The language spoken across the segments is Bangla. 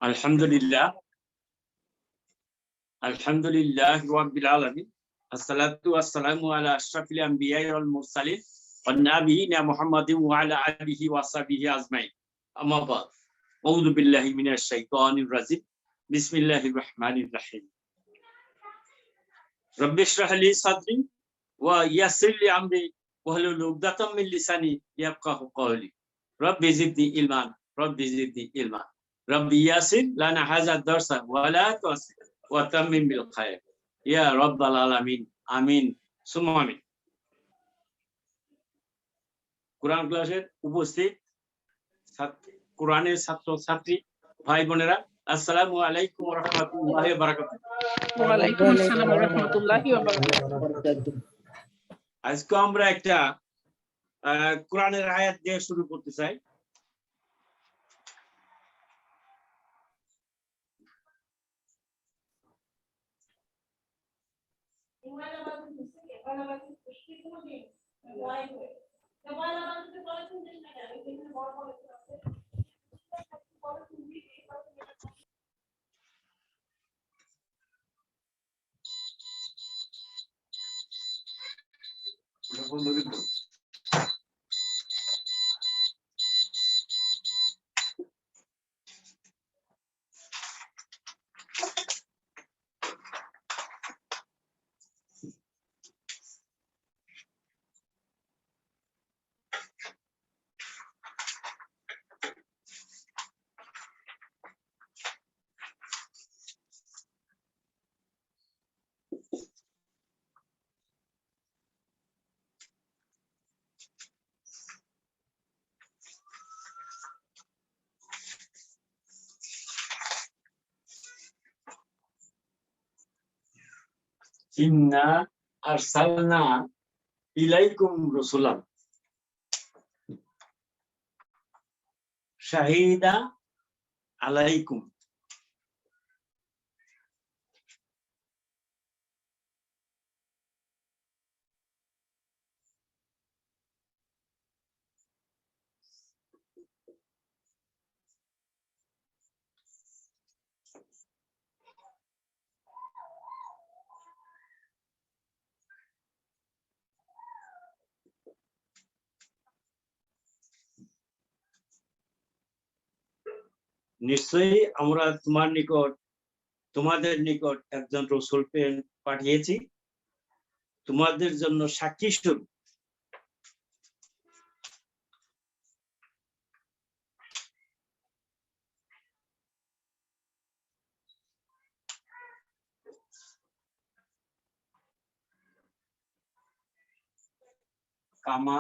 আলহামদুলিল্লাহ রাব্বিল আলামিন আসসালাতু ওয়াসসালামু আলা আশরাফিল আমবিয়া ওয়াল মুরসালিন ওয়ান নাবিয়িনা মুহাম্মাদিন ওয়া আলা আলিহি ওয়া সাহবিহি আজমাইন আম্মা বাদ আউযু বিল্লাহি মিনাশ শাইতানির রাজিম বিসমিল্লাহির রহমানির রহিম রব্বি ইশরাহ লি সাদরি ওয়া ইয়াসসির লি আমরি ওয়াহলুল উকদাতাম মিন লিসানি ইয়াফকাহু কওলি রব্বি জিদনি ইলমান ربي ياسر لنا هذا الدرس ولا تؤثر وتمم بالخير يا رب العالمين آمين ثم آمين কোরআন ক্লাসের উপস্থিত কোরআনের ছাত্র ছাত্রী ভাই বোনেরা আসসালামু আলাইকুম ওয়া রাহমাতুল্লাহি ওয়া বারাকাতুহু ওয়া আলাইকুম আসসালাম ওয়া রাহমাতুল্লাহি ওয়া বারাকাতুহু আজকে আমরা একটা কোরআনের আয়াত দিয়ে শুরু করতে চাই ইন্না আরসালনা ইলাইকুম রাসূলান শাহিদা আলাইকুম নিশ্চয়ই আমরা তোমাদের নিকট একজন রাসূল পাঠিয়েছি তোমাদের জন্য সাক্ষী স্বরূপ কামা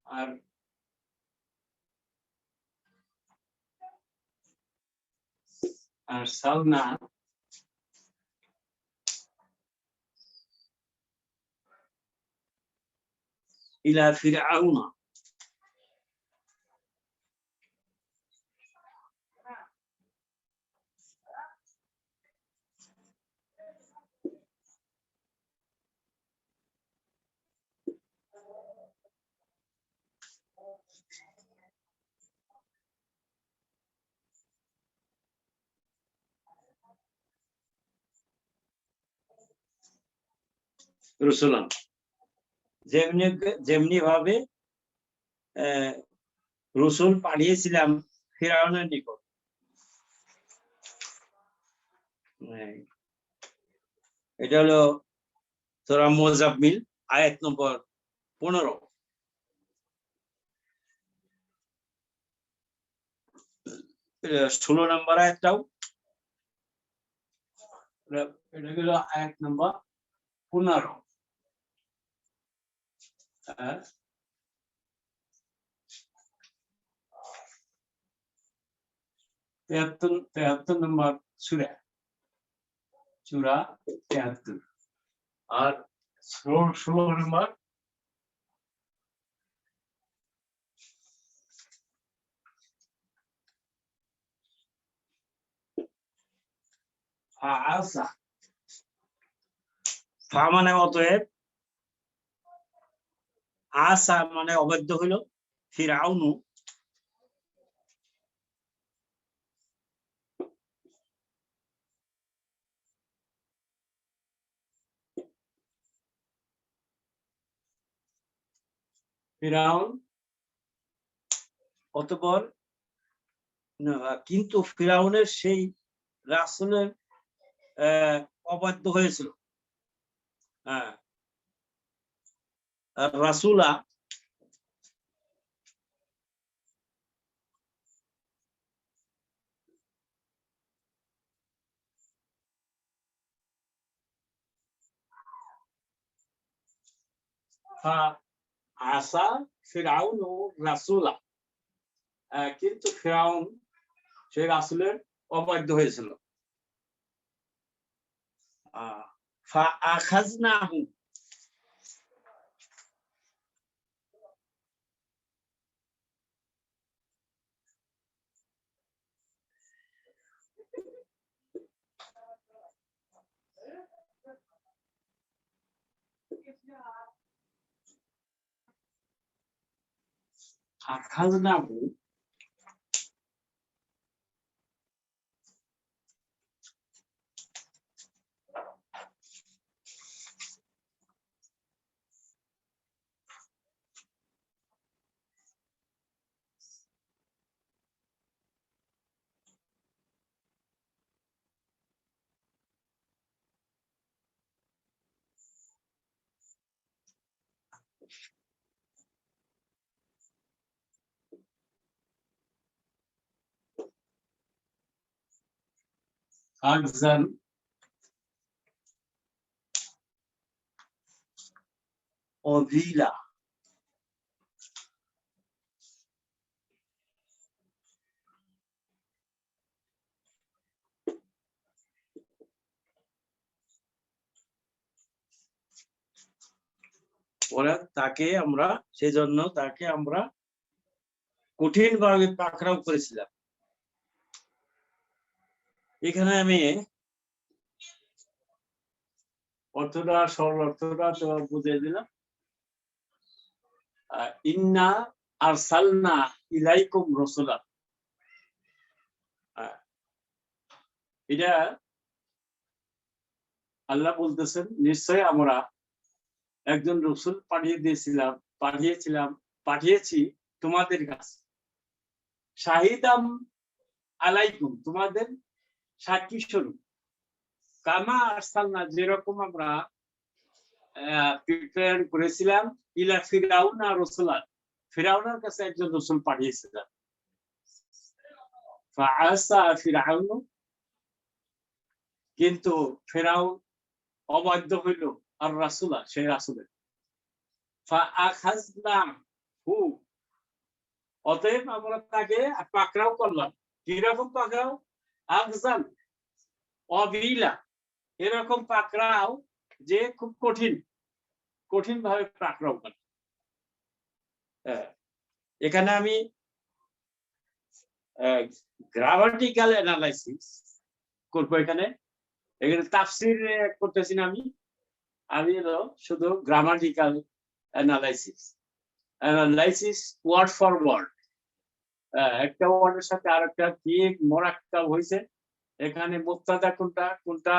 আর আরসালনা ইলা ফিরআউনা রাসূলান যেমনি ভাবে রাসূল পাঠিয়েছিলাম ফিরআউনের নিকট এটা হলো সূরা মুজাম্মিল আয়াত নম্বর 15 16 নম্বর আয়াতটাও এটা হলো আয়াত নম্বর 15 73 নম্বর সূরা 73 আর 16 নম্বর ফাআসা ফা মানে অতএব আসা মানে অবাধ্য হইল, ফিরাউনু ফিরাউন অতঃপর কিন্তু ফিরাউনের সেই রাসূলের অবাধ্য হয়েছিল। হ্যাঁ, রাসূলা আসা ফিরাউন ও রাসূলা, কিন্তু ফিরাউন সেই রাসূলের অবাধ্য হয়েছিল। ফাআখাযনাহু আখাযনাহু আখযান অভিলা। ওরা তাকে আমরা সেজন্য তাকে আমরা কঠিন ভাবে পাকড়াও করেছিলাম। এখানে আমি অর্থটা সরল অর্থটা তো বুঝিয়ে দিলাম। ইন্না আরসালনা ইলাইকুম রাসূলা, এটা আল্লাহ বলতেছেন নিশ্চয় আমরা একজন রাসূল পাঠিয়েছি তোমাদের কাছে, শাহিদাম আলাইকুম তোমাদের সাক্ষী স্বরূপ, কামা আরসালনা যেরকম আমরা প্রিপেয়ার করেছিলাম ইলা ফিরাউনা রাসূলা, ফিরাউনের কাছে একজন রাসূল পাঠিয়েছিলাম। ফাআসা ফিরাউন, কিন্তু ফিরাউন অবাধ্য হইল আর রাসূলা সেই রাসূলের। ফাআখাযনাহু, অতএব আমরা তাকে পাকড়াও করলাম। কিরকম পাকড়াও? আখযান অবিলা, এরকম পাকড়াও যে খুব কঠিন ভাবে পাকড়াও করে। এখানে আমি গ্রামাটিক্যাল অ্যানালাইসিস করবো। এখানে তাফসীর করতেছি না, আমি হলো শুধু grammatical analysis word for word, একটা ওয়ার্ডের সাথে আরেকটা কি মোরাক্কাব হয়েছে, এখানে মুক্তাদা কোনটা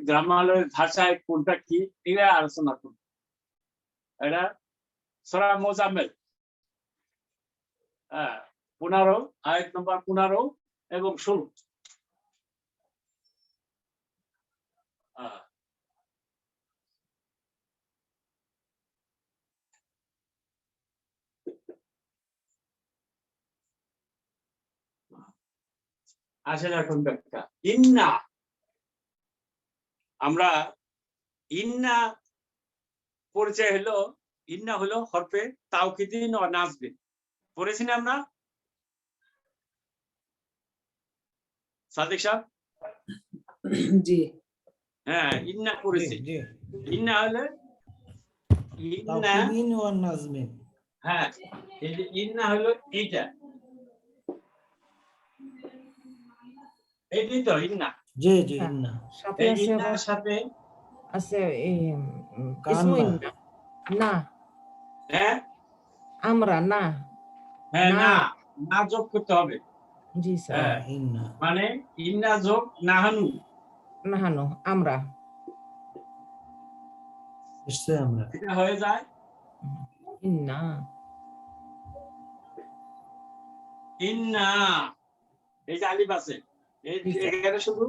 গ্রামারের ভাষায় কোনটা কি, এটা আলোচনা করব। এটা সূরা মুজাম্মিল 15 আয়াত নম্বর 15 এবং 16। আসেন এখন ব্যাখ্যা। ইন্না, আমরা ইন্না পরিচয় হলো, ইন্না হলো হরফে তাওকিদিন ও নাসবিন, পড়েছি না আমরা সাদিক সাহেব? জি হ্যাঁ, ইন্না পড়েছি। ইন্না হলে তাওকিদিন ওয়া নাজমিন। হ্যাঁ, এই যে ইন্না হলো এইটা, এটাই তো ইন্না। জি জি ইন্না সাথে এই আছে ইন্নার সাথে আছে কান্না। ইসমু ইন্না। না হ্যাঁ আমরা না হ্যাঁ না। না না যোগ করতে হবে জি স্যার হ্যাঁ ইন্না মানে ইন্না যোগ নাহানু নাহানো আমরা নিশ্চয় আমরা এটা হয়ে যায় ইন্না ইন্না এই যে আলিফ আছে জি স্যার। এখানে শুধু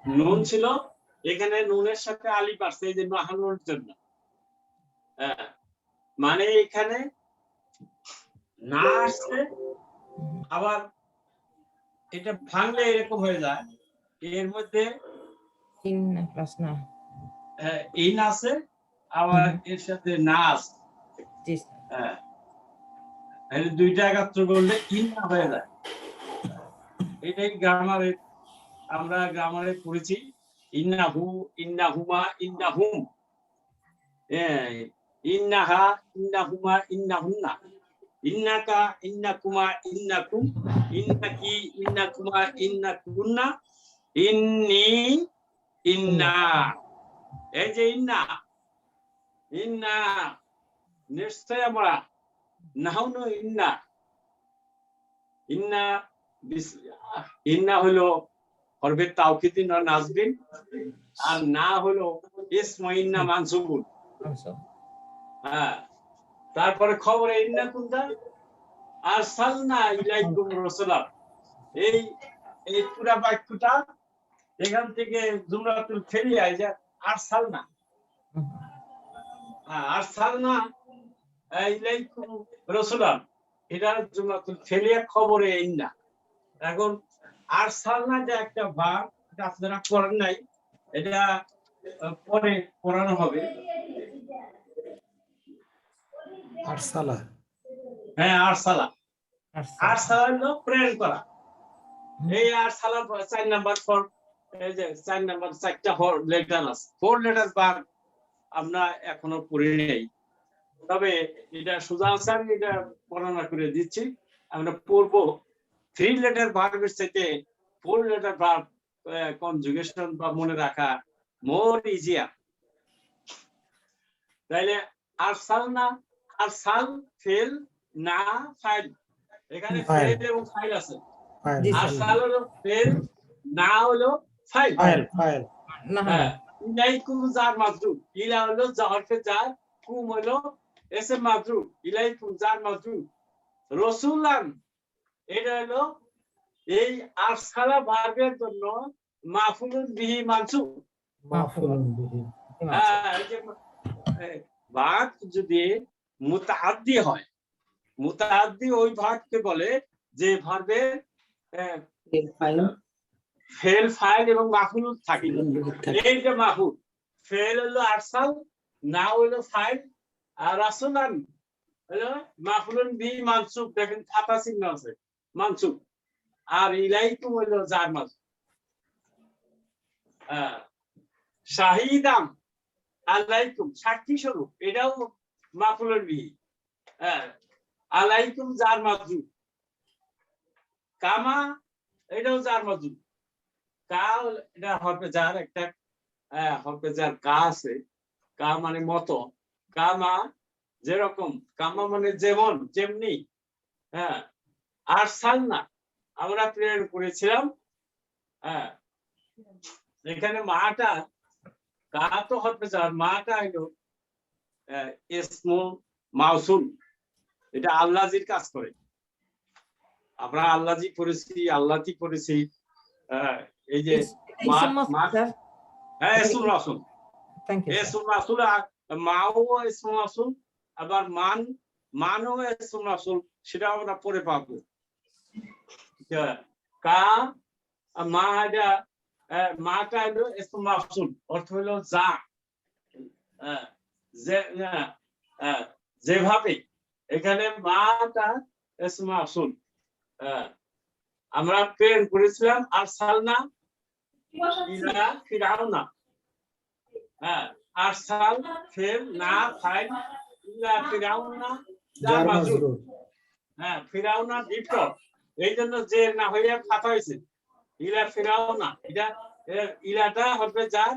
নুন ছিল এখানে নুনের সাথে আলিফ আছে এই যে নাহানুর জন্য হ্যাঁ মানে এখানে না আসছে আবার এটা ভাঙলে এরকম হয়ে যায় এর মধ্যে ইন্না প্লাস না ইন আছে আবার এর সাথে না আছে জি স্যার। হ্যাঁ তাহলে দুইটা একাত্র করলে ইন না হয়ে যায় এটাই গ্রামারে আমরা গ্রামারে পড়েছি ইন্নাহু ইন্নাহুমা ইন্নাহুম ইন্নাহা ইন্নাহুমা ইন্নাহুন্না ইন্নাকা ইন্নাকুমা ইন্নাকুম ইন্নাকি ইন্নাকুমা ইন্নাকুন্না ইন্নি ইন্না এই যে ইন্না ইন্না নিশ্চয় আমরা নাহনু ইন্না ইন্না ইন্না হলো হরফে তাওকিদ না নাজবিন আর না হলো ইসমু ইন্না মানসুবুন আচ্ছা হ্যাঁ তারপরে খবরে ইন্না কুনতা আরসালনা ইলাইকুম রাসূলান এই এই পুরা বাক্যটা এখান থেকে জুমরাতুল ফেলিয়া এই যে আরসালনা আরসালনা ইলাইকুম রাসূলান এটা জুমরাতুল ফেলিয়া খবরে ইন্না এখন আরসালনা যে একটা ভার্ব এটা আপনারা পড়েন নাই এটা পরে পড়ানো হবে আরসালা হ্যাঁ আরসালা আরসালা হলো প্রেরণ করা এই আরসালা 4 নাম্বার ফর এই যে 4 নাম্বার 4টা লেটার আছে 4 লেটার ভার্ব আমরা এখনো পড়ি নাই তবে এটা সুজা স্যার এটা বর্ণনা করে দিচ্ছি আমরা পড়ব 3 লেটার ভার্বের সাথে 4 লেটার ভার্ব কনজুগেশন বা মনে রাখা মোর ইজিয়ার তাইলে আরসালনা আরসাল ফেল না ফাইল এখানে ফেল এবং ফাইল আছে জি স্যার। আরসাল হলো ফেল না হলো ফাইল ফাইল ফাইল নাহানো ইলাইকুম জার মাজরুর ইলা হলো হরফে জার কুম হলো এসএম মাজরুর ইলাইকুম জার মাজরুর রাসূলান এটা হলো এই আরসালা ভার্বের জন্য মাফুলুন বিহি মানসুব মাফুলুন বিহি এই যে ভাগ যদি মুতাআদ্দি হয় মুতাআদ্দি ওই ভাগকে বলে যে ভার্বের ফাইল ফেল ফাইল এবং মাফুল থাকে এই যে মাফুল ফেল হলো আরসাল না হলো ফাইল আর রাসূলান হলো মাফুলুন বিহি মানসুব দেখেন খাতা চিহ্ন আছে মানসুব আর ইলাইকুম হলো জার মাজরুর শাহিদাম আলাইকুম সাক্ষী স্বরূপ এটাও মাফুলুন বিহি আলাইকুম জার মাজরুর কামা এটাও জার মাজরুর কা এটা হরফে জার একটা হরফে জার কা আছে কা মানে মতো কামা যেরকম কামা মানে যেমন যেমনি হ্যাঁ আরসালনা আমরা প্রেরণ করেছিলাম এখানে মাটা কা তো হরফে জার মাটা হলো ইসমুল মাউসুল এটা আল্লাহজির কাজ করে আমরা আল্লাহজি পড়েছি আল্লাহজি পড়েছি এই যে হ্যাঁ ইসমুল রাসূল থ্যাংক ইউ ইসমুল রাসূল মাও ইসমুল রাসূল আবার মানও ইসমুল রাসূল সেটা আমরা পড়ে পাবো কা মা এটা মাটা হলো ইসমুল রাসূল অর্থ হলো যা যেভাবে এখানে মাটা ইসমুল রাসূল আমরা প্রেরণ করেছিলাম আরসালনা ইলা ফিরাউনা আরসাল ফেল না ফাইল ইলা ফিরাউনা জার মাজরুর ফিরাউনা ডিফট এই জন্য যে না হইয়া ফাতা হয়েছে ইলা ফিরাউনা এটা ইলাটা হবে জার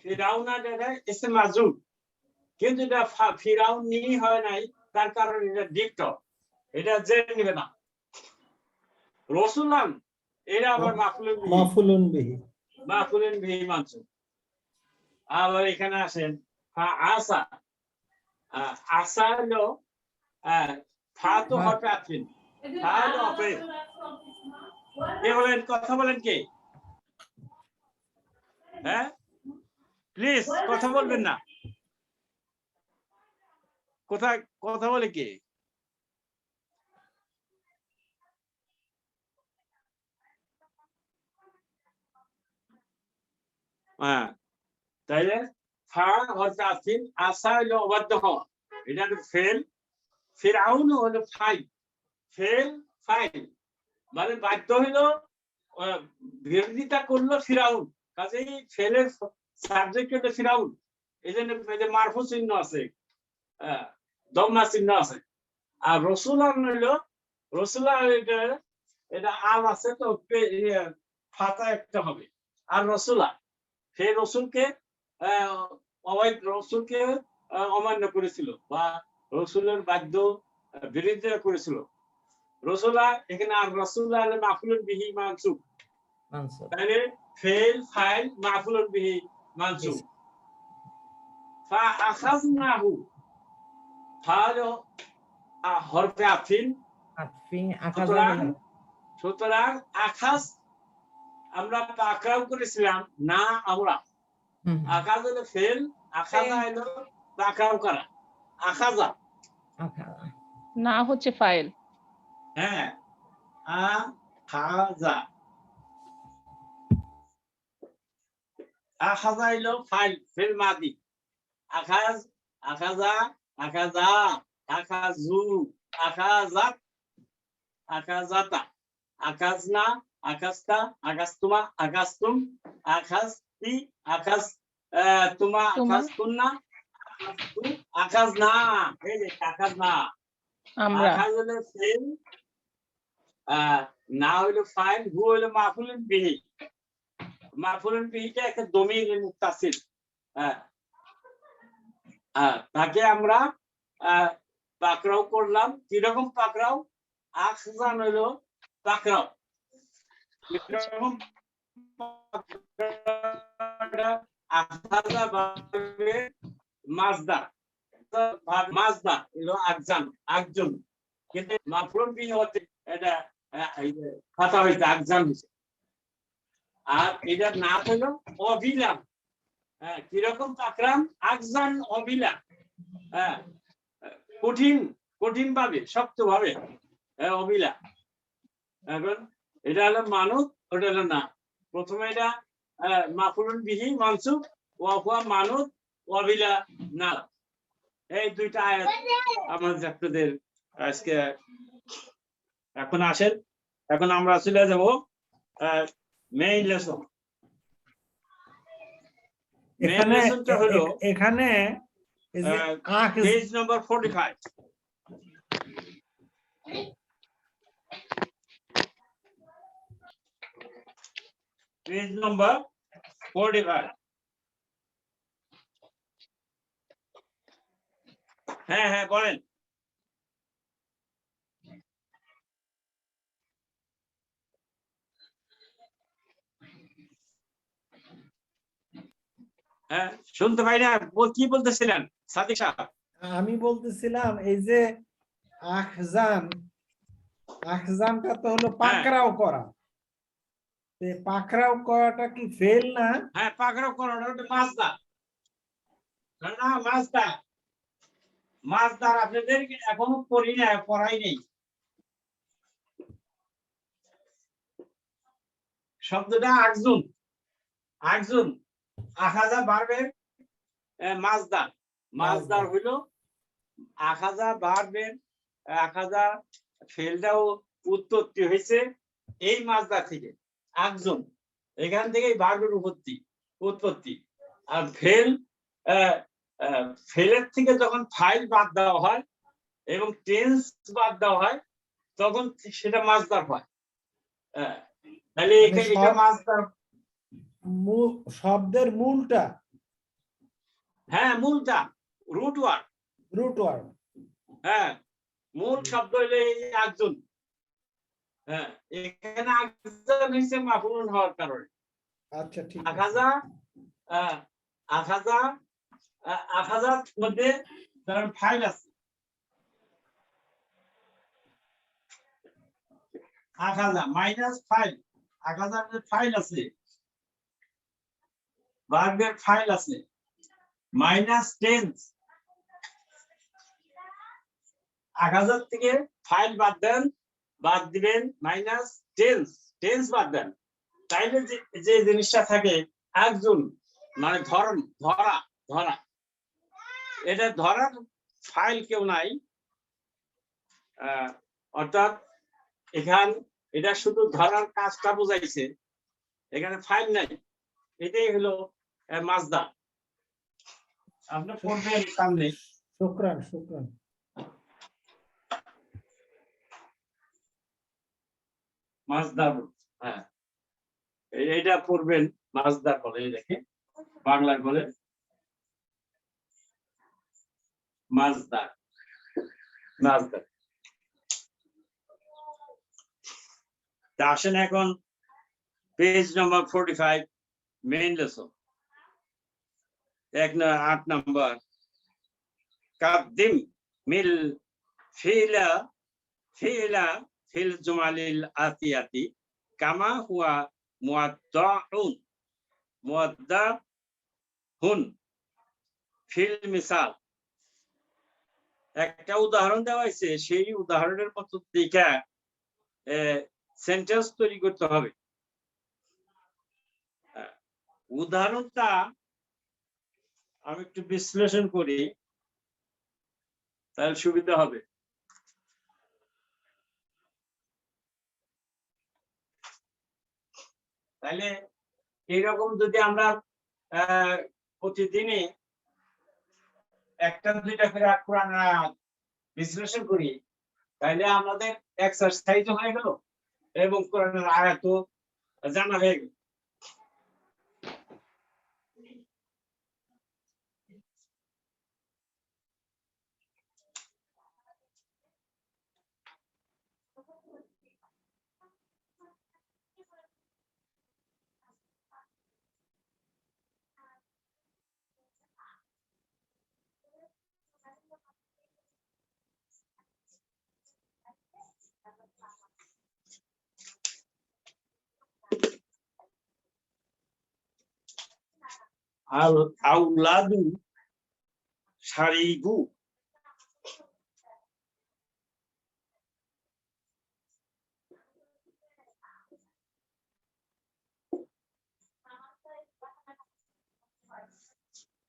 ফিরাউনা এটা ইসম মাজরুর কিন্তু এটা ফিরাউন নিয়ে হয় নাই, তার কারণ এটা ডিক্ট, এটা জেনে নিবে না। রসুলান এটা আবার মাফুলুন বিহি মাফুলুন বিহি মানসুব। আবার এখানে আসেন আসা, আসা হলো ফা তো হরফে আতফিন, ফা হলো অপের। কে বলেন, কথা বলেন কে? হ্যাঁ প্লিজ কথা বলবেন না, কোথায় কথা বলে কে? হ্যাঁ তাইলে ফা হরফে আতফিন, আসা হলো অবাধ্য হওয়া, এটা হলো ফেল। ফিরআউন হলো ফাইল, ফেল ফাইল মানে বাধ্য হইলো, বিরোধিতা করলো ফিরাউন, কাজেই ফেলের সাবজেক্ট হলো ফিরাউন, এই জন্য মারফু চিহ্ন আছে, দম্মা চিহ্ন আছে। আর রসুলান হইলো, রসুলা এটা আল আছে তো ফাতা একটা হবে। আর রসুলা সেই রসুলকে রসুলকে অমান্য করেছিল বা রসুলের বাধ্য বিরোধিতা করেছিল। রসুলা এখানে, আর রসুল্লাহ হলো মাফুলুন বিহি মানসুব, তাহলে ফেল ফাইল মাফুলুন বিহি মানসুব। ফা আখাযনাহু, ফা হলো হরফে আতফিন, সুতরাং আখাজ আমরা পাকড়াও করেছিলাম না, আমরা আখাজ হলো ফেল, আখাজা হলো পাকড়াও করা, আখাজা না হচ্ছে ফাইল। হ্যাঁ আখাজা, আখাজা হলো ফাইল, ফেল মাদি। আখাজ, আখাজা, আখাজা, আখাজু, আখাজাত, আখাজাতা, আখাজনা, আখাজতা, আখাজতুমা, আখাজতুম, আখাজতি, আখাজ তুমা, আখাজতুন্না, আখাজতু, আখাজনা। এই যে আখাজনা, আমরা। আখাজ হলো ফেল, না হইলো ফাইল, হু হইলো মাফুলুন বিহি। মাফুলুন বিহিটা একটা দমির মুত্তাসিল, তাকে আমরা পাকড়াও করলাম। কিরকম পাকড়াও? আখজান হইলো পাকড়াও, কিরকম মাজদার, মাজদার হলো আকজান, আকজন, কিন্তু মাফুলুন বিহি হচ্ছে এটা ফাতা হইছে, আকজান হইছে। আর এটার নাম হলো অভিলাম। কিরকম পাকড়াম? আকজান অভিলাম, কঠিন, কঠিন ভাবে, শক্ত ভাবে অভিলা। এখন এটা হলো মানুত, ওটা হলো না। প্রথমে এটা মাফুলুন বিহি মানসুব, ওয়া হুয়া মানুত, অভিলা না। এই দুইটা আয়াত আমাদের আপনাদের আজকে। এখন আসেন, এখন আমরা চলে যাব মেইন লেসন। এখানে পেজ নাম্বার 45, পেজ নাম্বার 45। হ্যাঁ হ্যাঁ বলেন। হ্যাঁ শুনতে পাই না, কি বলতেছিলেন সাদিক সাহেব? আমি বলতেছিলাম এই যে আখজান, আখজানটা তো হলো পাকড়াও করা, পাকড়াও করাটা কি ফেল না? হ্যাঁ পাকড়াও করাটা ওটা মাজদার, না মাজদার, মাজদার আপনাদেরকে এখনো পড়ি না, পড়াই নেই। শব্দটা আকজুন, আকজুন আখাজা ভার্বের মাজদার, মাজদার হইলো আখাজা ভার্বের, আখাজা ফেলটাও উৎপত্তি হয়েছে এই মাজদার থেকে, আকজুন, এখান থেকেই ভার্বের উৎপত্তি। আর ফেল, ফেলের থেকে যখন ফাইল বাদ দেওয়া হয় এবং টেন্স বাদ দেওয়া হয় তখন সেটা মাজদার হয়। তাহলে এটা মাজদার, শব্দের মূলটা, হ্যাঁ মূলটা রুট ওয়ার্ড। Root word. হ্যাঁ, মূল শব্দ হইলে একজন। হ্যাঁ, এখানে একজন হইছে মাফউলুন হওয়ার কারণে। আচ্ছা ঠিক আছে। আখাজা, আখাজা, আখাজার মধ্যে ধরেন ফাইল আছে, আখাজা মাইনাস ফাইল, আখাজার ফাইল আছে, ভার্বের ফাইল আছে, মাইনাস টেন্স, আখাজার থেকে ফাইল বাদ দেন, বাদ দিবেন মাইনাস টেন্স, টেন্স বাদ দেন, তাইলে যে জিনিসটা থাকে একজন মানে ধরন, ধরা, ধরা, এটা ধরার ফাইল কেউ নাই। অর্থাৎ এখান এটা শুধু ধরার কাজটা বোঝাইছে, এখানে ফাইল নাই, এটাই হলো মাজদার। আপনি পড়বেন সামনে। শুকরান, শুকরান। মাজদার, হ্যাঁ এইটা পড়বেন, মাজদার বলে, দেখে বাংলায় বলে মাজদার, মাজদার। তা আসেন এখন পেজ নম্বর 45, মেইন লেসন 8 নম্বর। কাদ্দিম মিল ফিলা ফিলা ফিল জুমালিল আতিয়াতি কামা হুয়া মুআদ্দাউন মুআদ্দাহুন ফিল মিসাল। একটা উদাহরণ দেওয়া হয়েছে, সেই উদাহরণের মতো দেখা সেন্টেন্স তৈরি করতে হবে। উদাহরণটা আমি একটু বিশ্লেষণ করি, তাহলে সুবিধা হবে। তাহলে এইরকম যদি আমরা প্রতিদিনই একটা দুইটা করে কোরআন আয়াত বিশ্লেষণ করি, তাহলে আমাদের এক্সারসাইজ হয়ে গেল এবং কোরআনের আয়াতও জানা হয়ে গেল। আল আউলাদু শারিবু,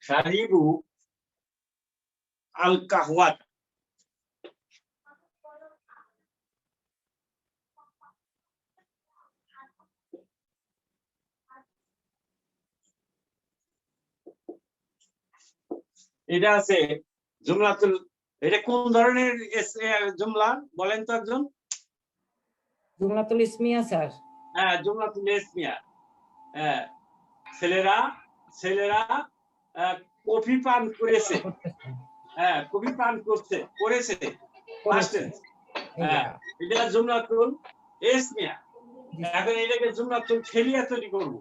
শারিবু আল কাহওয়াত, এটা আছে জুমলাতুল। এটা কোন ধরনের জুমলা বলেন তো একজন? জুমলাতুল ইসমিয়া স্যার। হ্যাঁ, জুমলাতুল ইসমিয়া। হ্যাঁ, ছেলেরা ছেলেরা কফি পান করেছে। হ্যাঁ, কফি পান করছে, করেছে, পাস্ট টেন্স। হ্যাঁ, এটা জুমলাতুল ইসমিয়া। এখন এটাকে জুমলাতুল ফেলিয়া তৈরি করব।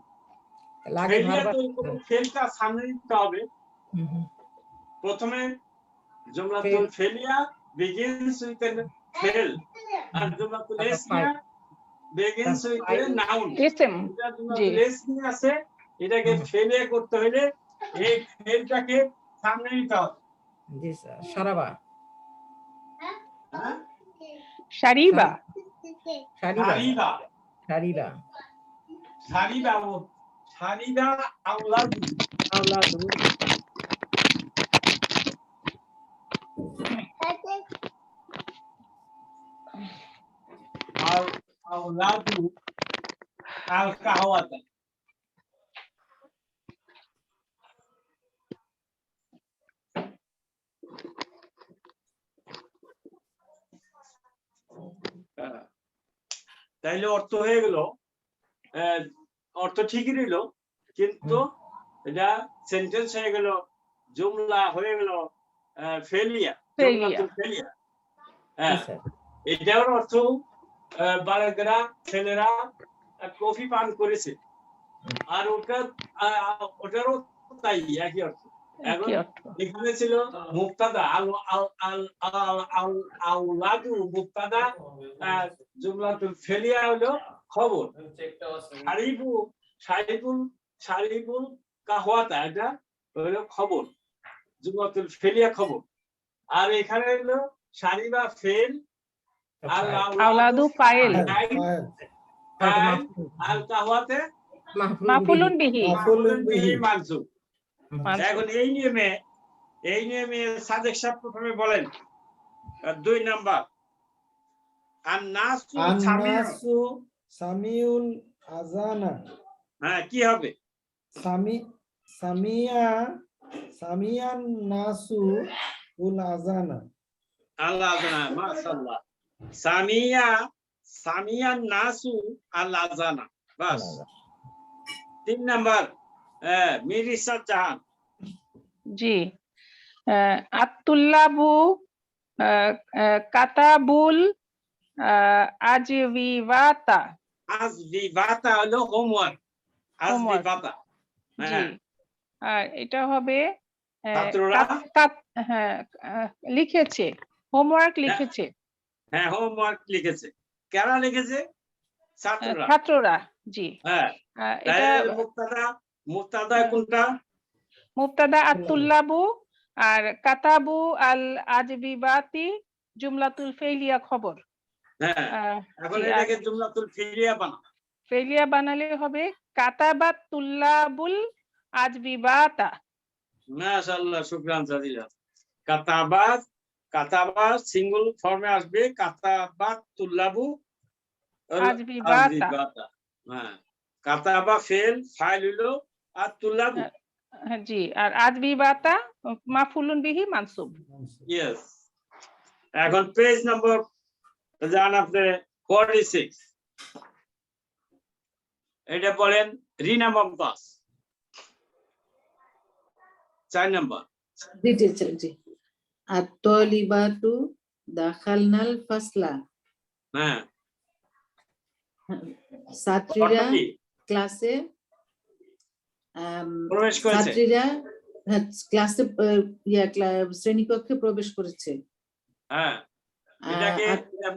ফেলিয়া তৈরি করব, ফেলটা সামনে দিতে হবে। প্রথমে জুমলাতুল ফেলিয়া begins with a fail, R জুমলাতুল ইসমিয়া begins with a noun। এটা জুমলাতুল ইসমিয়া আছে, এটাকে ফেলিয়া করতে হলে এই ফেলটাকে সামনে নিতে হবে। জি স্যার। শারাবা, শারিবা, শারিবা, শারিবা, শারিবা, শারিবা আউলাদু, আওলাদু, আউলাদু আল কাহওয়াত। তাইলে অর্থ হয়ে গেল, অর্থ ঠিকই রইল, কিন্তু এটা সেন্টেন্স হয়ে গেল, জুমলা হয়ে গেল, ফেলিয়া, ফেলিয়া। জুমলাতুল ফেলিয়া। জি হ্যাঁ, স্যার এটার অর্থ বালকরা, ছেলেরা কফি পান করেছে, আর ওটারও তাই একই অর্থ। এখন একই অর্থ। এখানে ছিল মুক্তাদা, আউলাদু মুক্তাদা, জুমলাতুল ফেলিয়া হলো খবর। শারিবুল কাহওয়াতা, এটা হলো খবর, জুমলাতুল ফেলিয়া খবর। আর এখানে হলো শারিবা ফেল, আর আওলাদু ফাইল, আর কাহওয়াতে মাফুলুন বিহি, মানসুব। এখন এই নিয়মে সাদেক সাহেব প্রথমে বলেন 2 নাম্বার, আন-নাসু আন-নাসু সামিউল আযানা। হ্যাঁ, কি হবে? সামিয়ান নাসু উল আযানা। আল্লাহ আযানা, মাশাআল্লাহ। সামিয়ান নাসু আল আযানা, বাস। 3 নাম্বার, মিরিসা জাহান। জি, আত-তুল্লাবু কাতাবুল আজবিবাতা, আজবিবাতা হলো হোমওয়ার্ক, আজবিবাতা। জি, আর এটা হবে ছাত্ররা লিখেছে, হোমওয়ার্ক লিখেছে, হ্যাঁ হোমওয়ার্ক লিখেছে। কারা লিখেছে? ছাত্ররা। ছাত্ররা, জি। হ্যাঁ, এটা মুক্তাদা কোনটা? মুবতাদা আত-তুল্লাবু, আর কাতাবু আল আজবিবাতি জুমলাতুল ফেলিয়া খবর। হ্যাঁ, এখন এটাকে জুমলাতুল ফেলিয়া বানাও। ফেলিয়া বানালে হবে কাতাবাত তুল্লাবুল আজবিবাতা। মাশাআল্লাহ, শুকরান জাজিলা। কাতাবা সিঙ্গল ফর্মে আসবে, কাতাবাত তুল্লাবু আজবিবাতা। হ্যাঁ, কাতাবা ফেল, ফাইল হলো আর তুল্লাবু। জি, আর আজবিবাতা মাফুলুন বিহি মানসুব। ইয়েস। এখন পেজ নম্বর যান আপনি 46, এটা বলেন রিনা মমতাজ, 4 নাম্বার। জি টিচার, জি। আত-তালিবাতু দাখালনাল ফাসলা। হ্যাঁ, ছাত্রীরা অর্থ কি? ক্লাসে প্রবেশ করেছে। ছাত্রীরা ক্লাসে শ্রেণীকক্ষে প্রবেশ করেছে। হ্যাঁ, এটাকে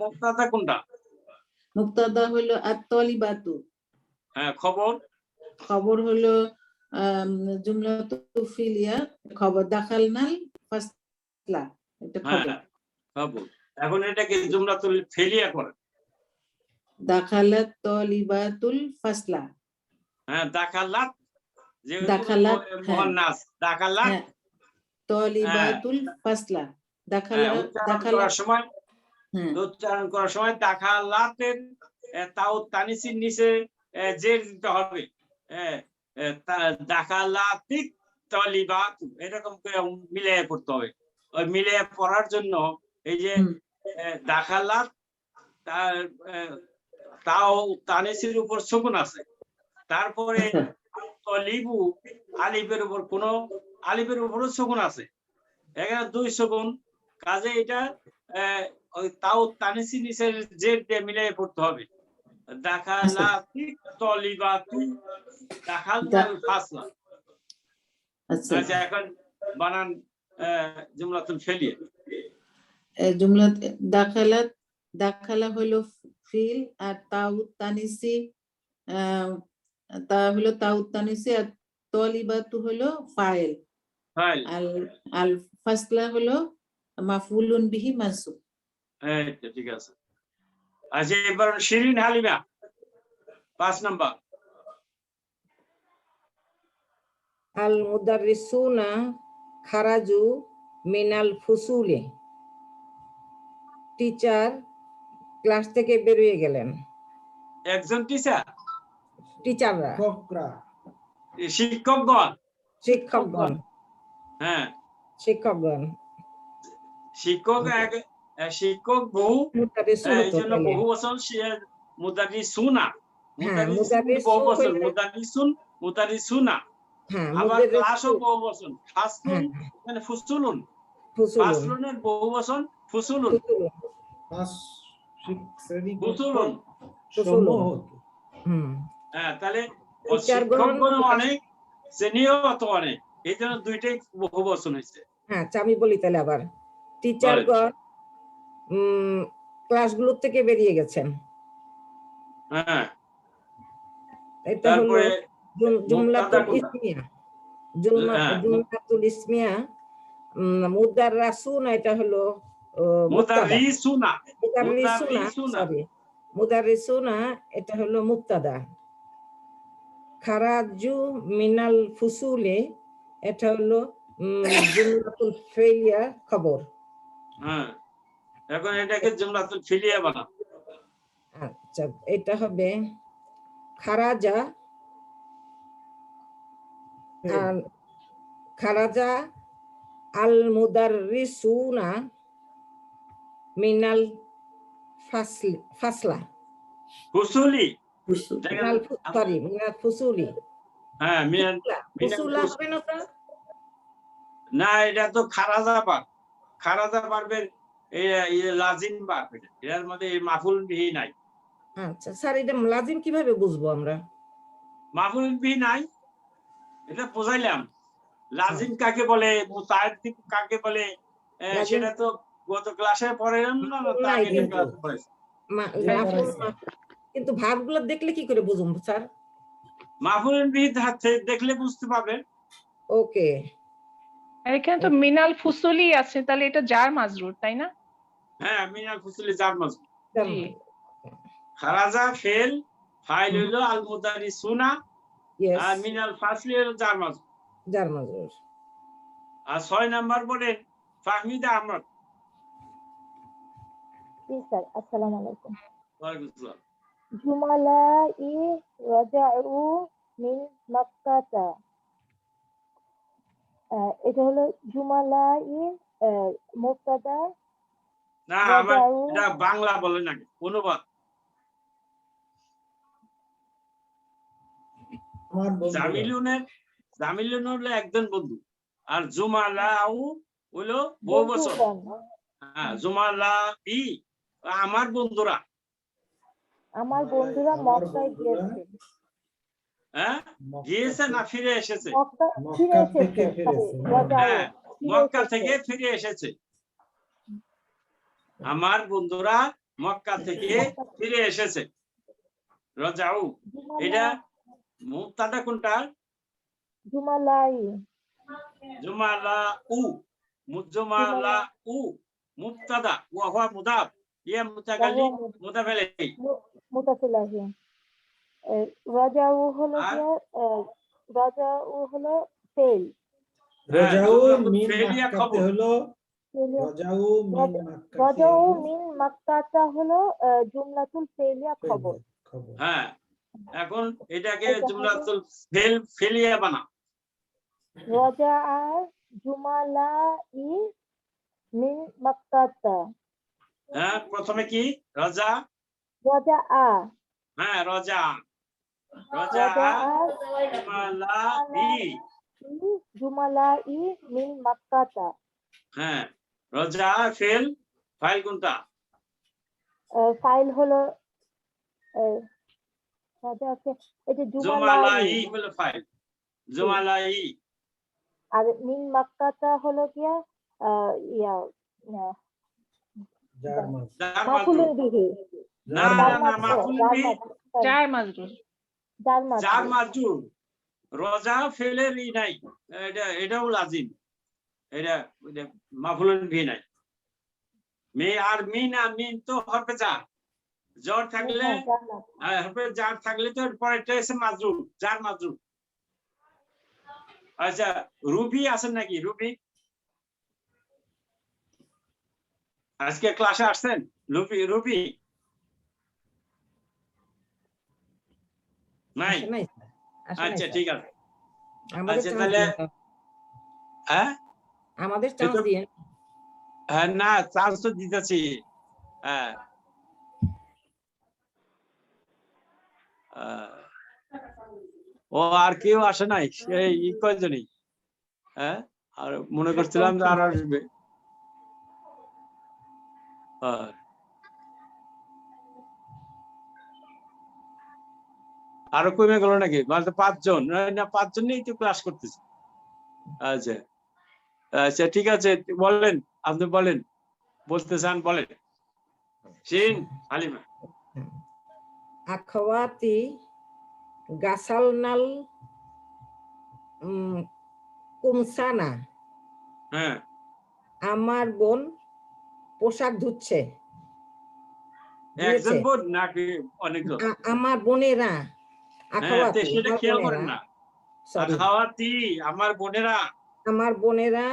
মুক্তাদা কোনটা? মুক্তাদা হলো আত-তালিবাতু, হ্যাঁ, খবর হলো জুমলাতু ফিলিয়া, খবর দাখালনাল ফাসলা, এটা খবর। হ্যাঁ, খবর। এখন এটাকে জুমলাতুল ফেলিয়া করে। দাখালাত তালিবাতুল ফাসলা। হ্যাঁ, দাখালাত, যে দাখালাত, মুহান্নাস, দাখালাত। হ্যাঁ, তালিবাতুল ফাসলা, উচ্চারণ করার সময় দাখালাতের তাও তানিসির নিচে জের দিতে হবে। দাখালাতিক তালিবাত, এরকম করে মিলিয়ে পড়তে হবে। ওই মিলিয়ে পড়ার জন্য এই যে দাখালাত, তাও তানিসির উপর সুকুন আছে, তারপরে তলিবু আলিফের উপরও সুকুন আছে, এখানে 2 সুকুন, কাজে এটা ওই তাও তানিসির নিচে জের দিয়ে মিলিয়ে পড়তে হবে। দাখালাতিক তালিবাতু দাখালনাল ফাসলা। আচ্ছা, এখন বানান জুমলাতুল ফেলিয়া। জুমলা দাখালা হলো ফিল, আর তাউতানিসি হলো তাউতানিসি, আর তালিবাতু হলো ফাইল, আল ফাসলা হলো মাফউলুন বিহি মানসুব। ঠিক আছে। আচ্ছা, এবার শিরিন হালিমা, 5 নাম্বার। আল মুদাররিসুনা খারাজু মিনাল ফুসুলি, টিচার ক্লাস থেকে বেরিয়ে গেলেন। একজন টিচাররা, শিক্ষকগণ, হ্যাঁ, শিক্ষক বহু, এই জন্য বহু বচন, মুদাররিসুনা, বহু বচন, মুদাররিসুনা। আবার ক্লাসও বহু বচন, ফাসলুন মানে ফুসুলুন, ফুসুলুন ফাসলুনের বহু বচন ফুসুলুন। ফুসুলুন বার্ষিক শ্রেণী ফুসুলুন। সমূহ হতে। হ্যাঁ, তাহলে টিচারগণ শিক্ষকগণ অনেক, শ্রেণীও অত অনেক, এই জন্য দুইটাই বহু বচন হয়েছে। হ্যাঁ আচ্ছা আমি বলি তাহলে আবার টিচারগণ ক্লাসগুলো থেকে বেরিয়ে গেছেন। হ্যাঁ, এটা হলো তারপরে জুমলাতুল মুবতাদা কোনটা? ইসমিয়া। হ্যাঁ। জুমলাতুল ইসমিয়া মুদাররাসুনা এটা হলো মুবতাদা। মুদাররিসুনা। সরি মুদাররিসুনা এটা হলো মুবতাদা। খারাজু মিনাল ফুসুলে এটা হলো জুমলাতুল ফেলিয়া খবর। হ্যাঁ, এখন এটাকে জুমলাতুল ফিলিয়া বানাও। আচ্ছা এটা হবে খারাজা খারাজা আল মুদাররিসুনা মিনাল ফাসলা ফুসুলি। মিনাল ফুসুলি। হ্যাঁ, ফুসুলা হবে না তো? না, এটা তো খারাজা পার। খারাজা পারবেন লাজিম পার, এর মধ্যে মাফুল বিহি নাই। আচ্ছা স্যার এটা লাজিম কিভাবে বুঝবো আমরা? মাফুল বিহি নাই, এটা বোঝাইলাম। লাজিম কাকে বলে, মুতাআদ্দিদ কাকে বলে, সেটা তো গত ক্লাসে পড়াইলাম না, তার আগের ক্লাসে পড়াইছি। কিন্তু ভাবগুলো দেখলে কি করে বুঝবো স্যার? মাফুল বিহি দেখলে বুঝতে পারবেন। ওকে, এখানে তো মিনাল ফুসুলি আছে, তাহলে এটা জার মাজরুর, তাই না? হ্যাঁ, মিনাল ফুসুলি জার মাজরুর। জি। খারাজা ফেল, ফাইল হলো আল মুদারিসুনা, আর মিনাল ফাসলি হলো জার মাজরুর। জার মাজরুর। আর 6 নাম্বার বলেন ফাহমিদা আহমদ। জি স্যার, আসসালামু আলাইকুম। ওয়ালাইকুম আসসালাম। জুমালাই রাজাউ মিন মাক্কাতা। এটা হলো জুমালাই মুবতাদা। না, আমার এটা বাংলা বলেন আগে, অনুবাদ। জামিলুন হলো একজন বন্ধু, আর জুমালাউ হলো বহু বচন। হ্যাঁ, জুমালাই আমার বন্ধুরা। আমার বন্ধুরা মক্কায় গিয়েছে। হ্যাঁ, গিয়েছে না ফিরে এসেছে? হ্যাঁ, মক্কা থেকে ফিরে এসেছে। আমার বন্ধুরা মক্কা থেকে ফিরে এসেছে। রাজাউ, এটা মুবতাদা কোনটা? জুমালাই। জুমালাউ। মুবতাদা ওয়া হুয়া মুদাফ, ইয়া মুতাকাল্লিম মুদাফ ইলাইহি। মুতাফিল আহি। রাজাউ হলো রাজাউ হলো ফেল। রাজাউ মিন মাক্কাতে হলো রাজাউ মিন মাক্কাতা হলো জুমলাতুল ফেলিয়া খবর। হ্যাঁ, এখন এটাকে জুমলাতুল ফেলিয়া বানাও। রাজা জুমালাই মিন মাক্কাতা। হ্যাঁ, প্রথমে কি? রাজা। হ্যাঁ, রাজা জুমালাই মিন মাক্কাতা। হ্যাঁ, রাজা ফেল, ফাইল কোনটা? ফাইল হলো রাজা, এটা জুমালাই হলো ফাইল, জুমালাই। আর মিন মাক্কাতা হলো গিয়া মাফুলুন বিহি। না, মাফুলুন বিহি জার মাজরুর। জার মাজরুর। রাজা ফেলের নাই, এটাও লাজিম। এটা মাফুলুন বিহি নাই। মিন তো হরফে জার। জ্বর থাকলে, হরফে জার থাকলে তো পরেরটা এসে মাজরুর, জার মাজরুর। আচ্ছা, রুবি আছেন নাকি? রুবি আজকে ক্লাসে আসছেন? রুবি নাই? আচ্ছা, ঠিক আছে। আচ্ছা, তাহলে আমাদের চান্স দিয়ে। হ্যাঁ, না, চান্স তো দিতেছি। হ্যাঁ, ও আর কেউ আসে নাই, এই কয়জনই। হ্যাঁ, আর মনে করছিলাম যে আর আসবে। আরো কমে গেল নাকি? মানে 5 জন না, 5 জন নিয়েই তো ক্লাস করতেছি। আচ্ছা আচ্ছা ঠিক আছে, বলেন, আপনি বলেন, বলতে চান বলেন। শিন হালিমা। আখাওয়াতি গাসালনাল কুমসানা, হ্যাঁ, আমার বোন পোশাক ধুচ্ছে। একজন বোন নাকি অনেকজন? আমার বোনেরা, হ্যাঁ, আখাওয়াতি সেটা আমার খেয়াল বোনেরা, করেন না। sorry, আখাওয়াতি আমার বোনেরা। আমার বোনেরা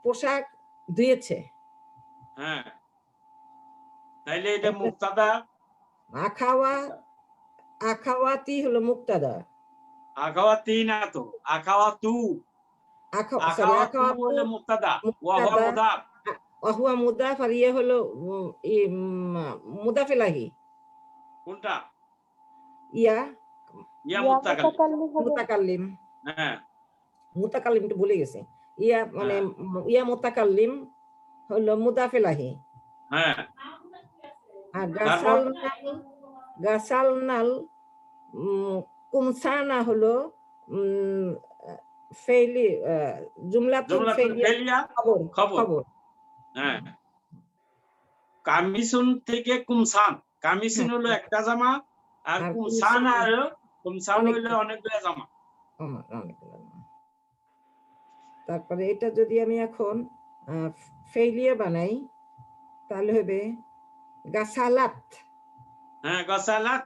পোশাক ধুয়েছে। হ্যাঁ, তাইলে এটা মুক্তাদা। আখাওয়াতি হলো মুক্তাদা। আখাওয়াতি না তো, আখাওয়াতু। আখাওয়াতু হলো মুক্তাদা, ওয়া হুয়া মুদাফ। ওহুয়া মুদাফ, আর ইয়ে হলো মুদাফ ইলাহি। কোনটা? ইয়া ইয়া মুতাকাল্লিম। মুতাকাল্লিম। হ্যাঁ, মুতাকাল্লিম তো ভুলে গেছে। ইয়া মানে ইয়া মুতাকাল্লিম হলো মুদাফ ইলাহি। হ্যাঁ, আর গাসালনাল কুমসানা হলো ফেইলি, জুমলাতুল ফেইলিয়া খবর। হ্যাঁ, কামিসুন থেকে কুমসান। কামিসুন হলো একটা জামা, আর কুমসান হলো অনেকগুলো জামা। তারপরে এটা যদি আমি এখন ফেইলিয়া বানাই তাহলে হবে গাসালাত। হ্যাঁ, গাসালাত।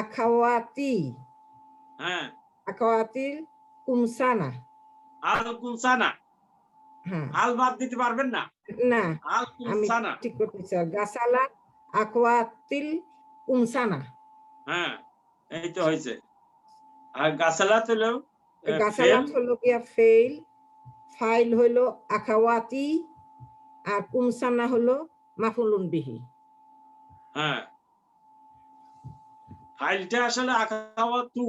আখাওয়াতি। হ্যাঁ, আখাওয়াতিল কুমসানা। আল কুমসানা। হ্যাঁ, আল বাদ দিতে পারবেন না। না, আল আমি কুমসানা। ঠিক করতে চাই। গাসালাত আখাওয়াতিল কুমসানা। হ্যাঁ, এই তো হয়েছে। আর গাসালাত হলো গাসালাত হলো গিয়া ফেইল, ফাইল হলো আখাওয়াতি, আর কুমসানা হলো মাফুলুন বিহি। হ্যাঁ, ফাইলটা আসলে আখাওয়াতু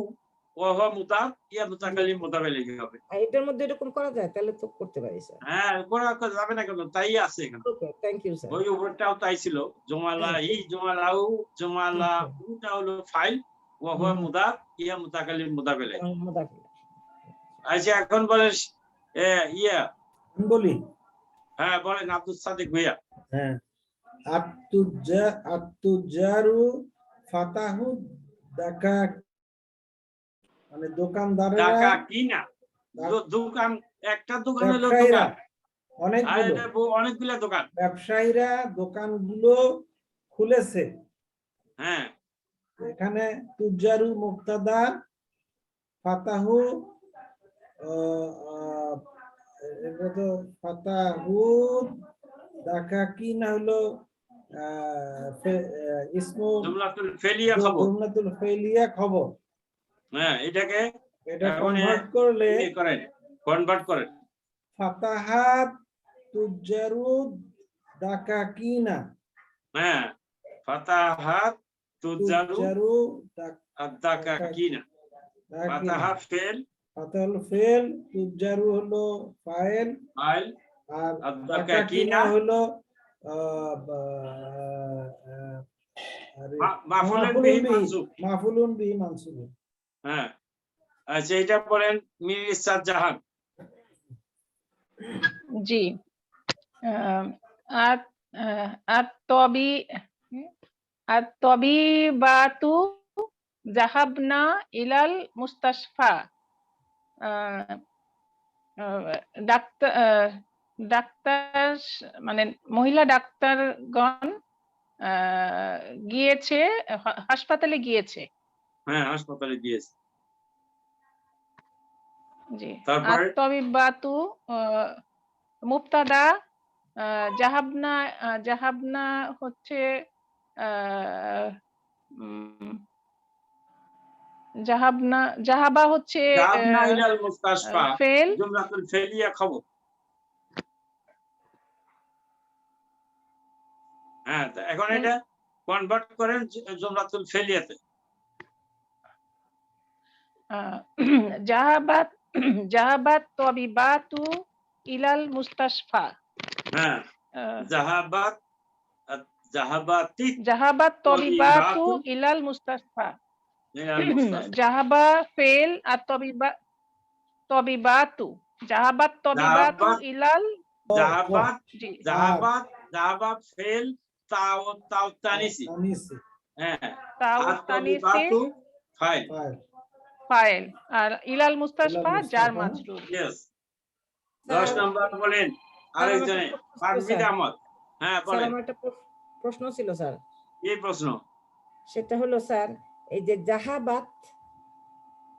ওয়া হুয়া মুদাফ, ইয়া মুতাকাল্লিম মুদাফ ইলাইহি হবে। এটার মধ্যে এরকম করা যায়, তাহলে তো করতে পারি স্যার। হ্যাঁ, করা যাবে না কেন? তাই আছে এখানে। ওকে, থ্যাংক ইউ স্যার। ওই উপরটাও তাই ছিল। জুমালাহি, জুমালাহু, জুমালাহুটা হলো ফাইল, ওয়া হুয়া মুদাফ, ইয়া মুতাকাল্লিম মুদাফ ইলাইহি। আচ্ছা, এখন বলেন ইয়া বলি। হ্যাঁ, বলেন আব্দুল সাদিক ভাইয়া। হ্যাঁ, আত্তুজারু ফাতাহু দাকা, মানে দোকানদারেরা, টাকা কিনা। দোকান, একটা দোকান হলো ব্যবসায়ীরা, দোকান, অনেকগুলো দোকান। ব্যবসায়ীরা দোকানগুলো খুলেছে। হ্যাঁ, এখানে তুজারু মুক্তাদা, ফাতাহু এটা তো ফাতাহু দাকাকিনা হলো ইসমু জুমলাতুল ফেলিয়া খবর। জুমলাতুল ফেলিয়া খবর। হ্যাঁ, এটাকে এটা কনভার্ট করলে কনভার্ট করেন। ফাতাহাত তুজারু দাকাকিনা। হ্যাঁ, ফাতাহাত তুজারু দাকাকিনা। ফাতাহা ফেল, ফাতাল ফেল, তুজারু হলো ফাইল, আর দাকাকিনা হলো মাফুলুন বিহি মানসুব। হ্যাঁ, আচ্ছা, এটা বলেন মির ইসাদ জাহান। জি, আত-তবিবাতু যাহাবনা ইলাল মুস্তাশফা। ডাক্তার মানে মহিলা ডাক্তারগণ গিয়েছে, হাসপাতালে গিয়েছে। হ্যাঁ, হাসপাতালে গিয়েছে। জি, আত-তবিবাতু মুবতাদা, জাহাবনা হচ্ছে জাহাবা হচ্ছে ফেল, জুমলাতুল ফেলিয়া খবর। হ্যাঁ, এখন এটা কনভার্ট করেন জুমলাতুল ফেলিয়াতে। জাহাবাত তবিবাতু ইলাল মুস্তাশফা। হ্যাঁ, জাহাবাত জাহাবাতি জাহাবাত তবিবাতু ইলাল মুস্তাশফা জাহাবা ফেল আর তবিবাতু জাহাবাত তবিবাতু ইলাল জাহাবাত জি জাহাবাত ফেল তাও তানিসি তানিসি হ্যাঁ তাও আর তানিসি তবিবাতু ফাইল ফাইল ফাইল আর ইলাল মুস্তাশফা ইলাল জার মুস্তাশফা। মাজরুর ইয়েস 10 নম্বর বলেন আরেকজনে পারভিদ আহমদ হ্যাঁ স্যার বলেন আমার একটা প্রশ্ন ছিল স্যার, এই প্রশ্ন সেটা হলো স্যার এই যে জাহাবাত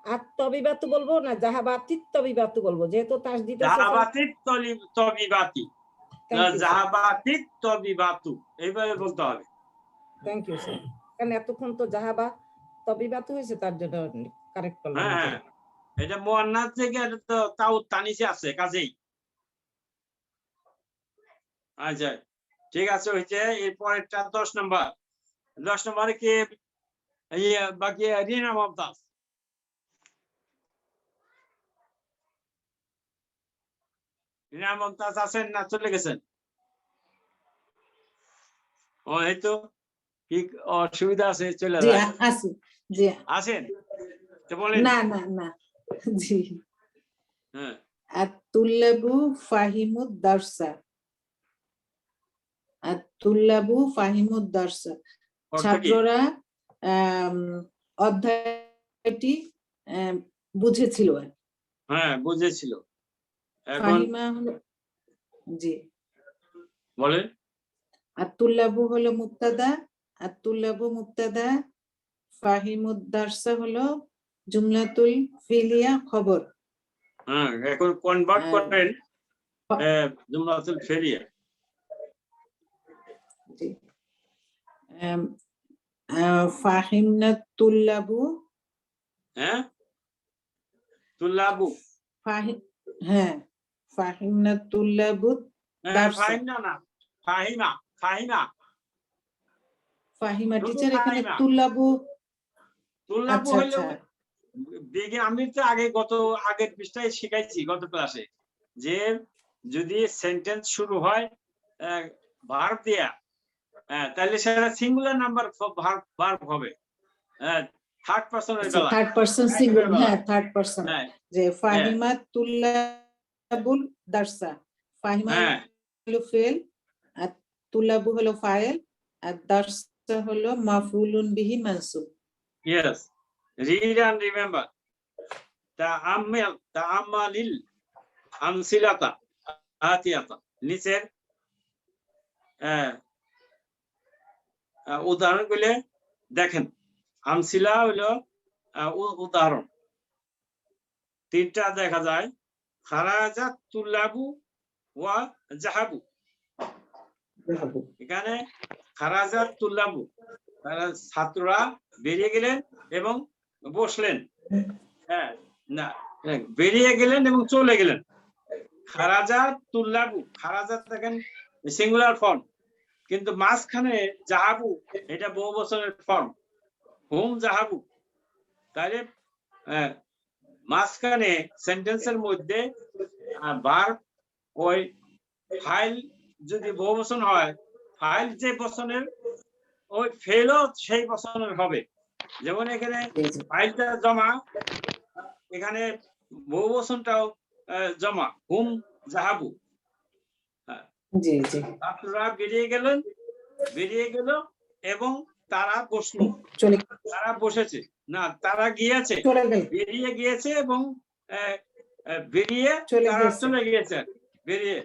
আত্তবিবাতু বলবো না জাহাবাতিত তবিবাতু বলবো, যেহেতু তাসদিদ আছে স্যার। জাহাবাতিত তবিবাতি Thank you, sir. জাহাবাতিত তবিবাতু এইভাবে বলতে হবে থ্যাংক ইউ স্যার, কারণ এতক্ষণ তো জাহাবা তবিবাতু হয়েছে তার জন্য কারেক্ট করলাম। হ্যাঁ এটা মুয়ান্নাস থেকে এটা তো তাও তানিসি আছে কাজেই। আচ্ছা ঠিক আছে হইছে। এরপরেরটা 10 নম্বর। 10 নম্বরে কি বাকি রিনা মমতাজ। রিনা মমতাজ আছেন না চলে গেছেন? ও এই তো কি অসুবিধা আছে চলে জি যায়। আছি জি আছেন তো বলেন। না না না জি হ্যাঁ আত-তুল্লাবু ফাহিমুদ দারসা আত-তুল্লাবু ফাহিমুদ দারসা অর্থ কি? ছাত্ররা অধ্যায়টি বুঝেছিল। হ্যাঁ বুঝেছিল। এখন ফাহিমা হলো জি বলেন। আত-তুল্লাবু হলো মুবতাদা, আত-তুল্লাবু মুবতাদা, ফাহিমুদ দারসা হলো জুমলাতুল ফিলিয়া খবর। হ্যাঁ এখন কনভার্ট হ্যাঁ। করেন জুমলাতুল ফেরিয়া। জি ফাহিমনা তুল্লাবু হ্যাঁ তুল্লাবু হ্যাঁ ফাহিমনা তুল্লাবু দারসা। ফাহিমা না ফাহিমা ফাহিমা ফাহিমা শুধু টিচার এখানে ফাহিমা। তুল্লাবু তুল্লাবু আচ্ছা হলো আচ্ছা দেখে আমি তো আগের পৃষ্ঠায় শিখাইছি গত ক্লাসে যে যদি সেন্টেন্স শুরু হয় ভার্ব দিয়া তাহলে সেটা সিঙ্গুলার নাম্বার ভার্ব হবে। থার্ড পারসনের বেলা। Third person singular. হ্যাঁ থার্ড পারসন হ্যাঁ যে ফাহিমা তুল্লাবুল দারসা। ফাহিমা হ্যাঁ হলো ফেল আর তুল্লাবু হলো ফাইল আর দারসা হলো মাফউলুন বিহি মানসুব। yes read and remember ta'ammalil amsilata atiyata নিচের উদাহরণগুলো দেখেন। আমসিলা হলো উদাহরণ। তিনটা দেখা যায় খারাজাত তুল্লাবু ওয়া জাহাবু। এখানে খারাজাত তুল্লাবু ছাত্ররা বেরিয়ে গেলেন এবং বসলেন। হ্যাঁ না বেরিয়ে গেলেন এবং চলে গেলেন। খারাজাত তুল্লাবু খারাজাত দেখেন সিঙ্গুলার ফর্ম, কিন্তু মাঝখানে জাহাবু এটা বহুবচনের ফর্ম হুম জাহাবু। তাহলে মাঝখানে সেন্টেন্সের মধ্যে ভার্ব ওই ফাইল যদি বহুবচন হয় ফাইল যে বচনের ওই ফেলও সেই বচনের হবে। যেমন এখানে ফাইলটা জমা, এখানে বহুবচনটাও জমা হুম জাহাবু। জি জি ছাত্ররা বেরিয়ে গেল এবং তারা বসলো। তারা বসেছে না তারা গিয়েছে, চলে গেল বেরিয়ে গিয়েছে এবং বেরিয়ে তারা চলে গিয়েছে। বেরিয়ে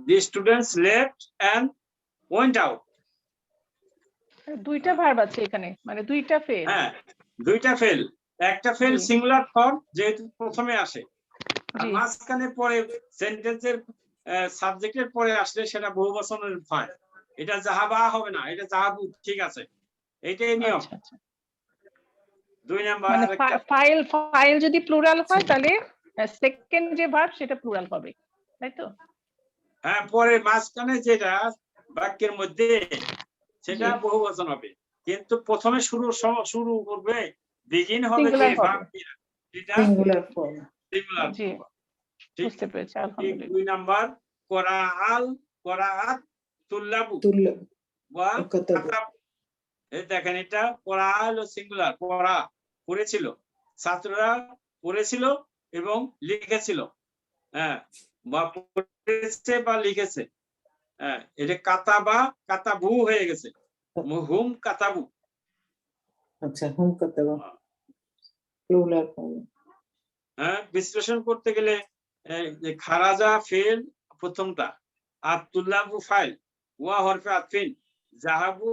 the students left and went out. দুইটা ভার্ব আছে এখানে, মানে দুইটা ফেল। হ্যাঁ দুইটা ফেল। একটা ফেল সিঙ্গুলার ফর্ম যেহেতু প্রথমে আসে, আর মাঝখানে পরে সেন্টেন্সের সাবজেক্টের পরে আসলে সেটা বহুবচনের হয়। এটা জাহাবা হবে না, এটা জাহাবু। ঠিক আছে, এইটাই নিয়ম। 2 নাম্বার মানে ফাইল যদি প্লুরাল হয় তাহলে সেকেন্ড যে ভার্ব সেটা প্লুরাল হবে, তাই তো? হ্যাঁ পরে মাঝখানে যেটা বাক্যের মধ্যে সেটা বহুবচন হবে, কিন্তু প্রথমে শুরু করবে বিগিন হবে যে ভার্ব দিয়ে, এটা সিঙ্গুলার ফর্ম। সিঙ্গুলার। জি ঠিক বুঝতে পেরেছি ঠিক আলহামদুলিল্লাহ 2 নাম্বার কোরআত তুল্লাবু তুল্লাবু ওয়া ওয়া কাতাবু। কাতাব। এই দেখেন এটা পড়া হলো সিঙ্গুলার, পড়া পড়েছিল, ছাত্ররা পড়েছিল এবং লিখেছিল। হ্যাঁ, বা পড়েছে বা লিখেছে। হ্যাঁ, এটা কাতাবা কাতাবু হয়ে গেছে, হুম কাতাবু। আচ্ছা, হুম কাতাবু প্লুরাল ফর্ম। হ্যাঁ, বিশ্লেষণ করতে গেলে যে খারাজা ফেল প্রথমটা, আর তুল্লাবু ফাইল, ওয়া হরফে আতফিন, জাহাবু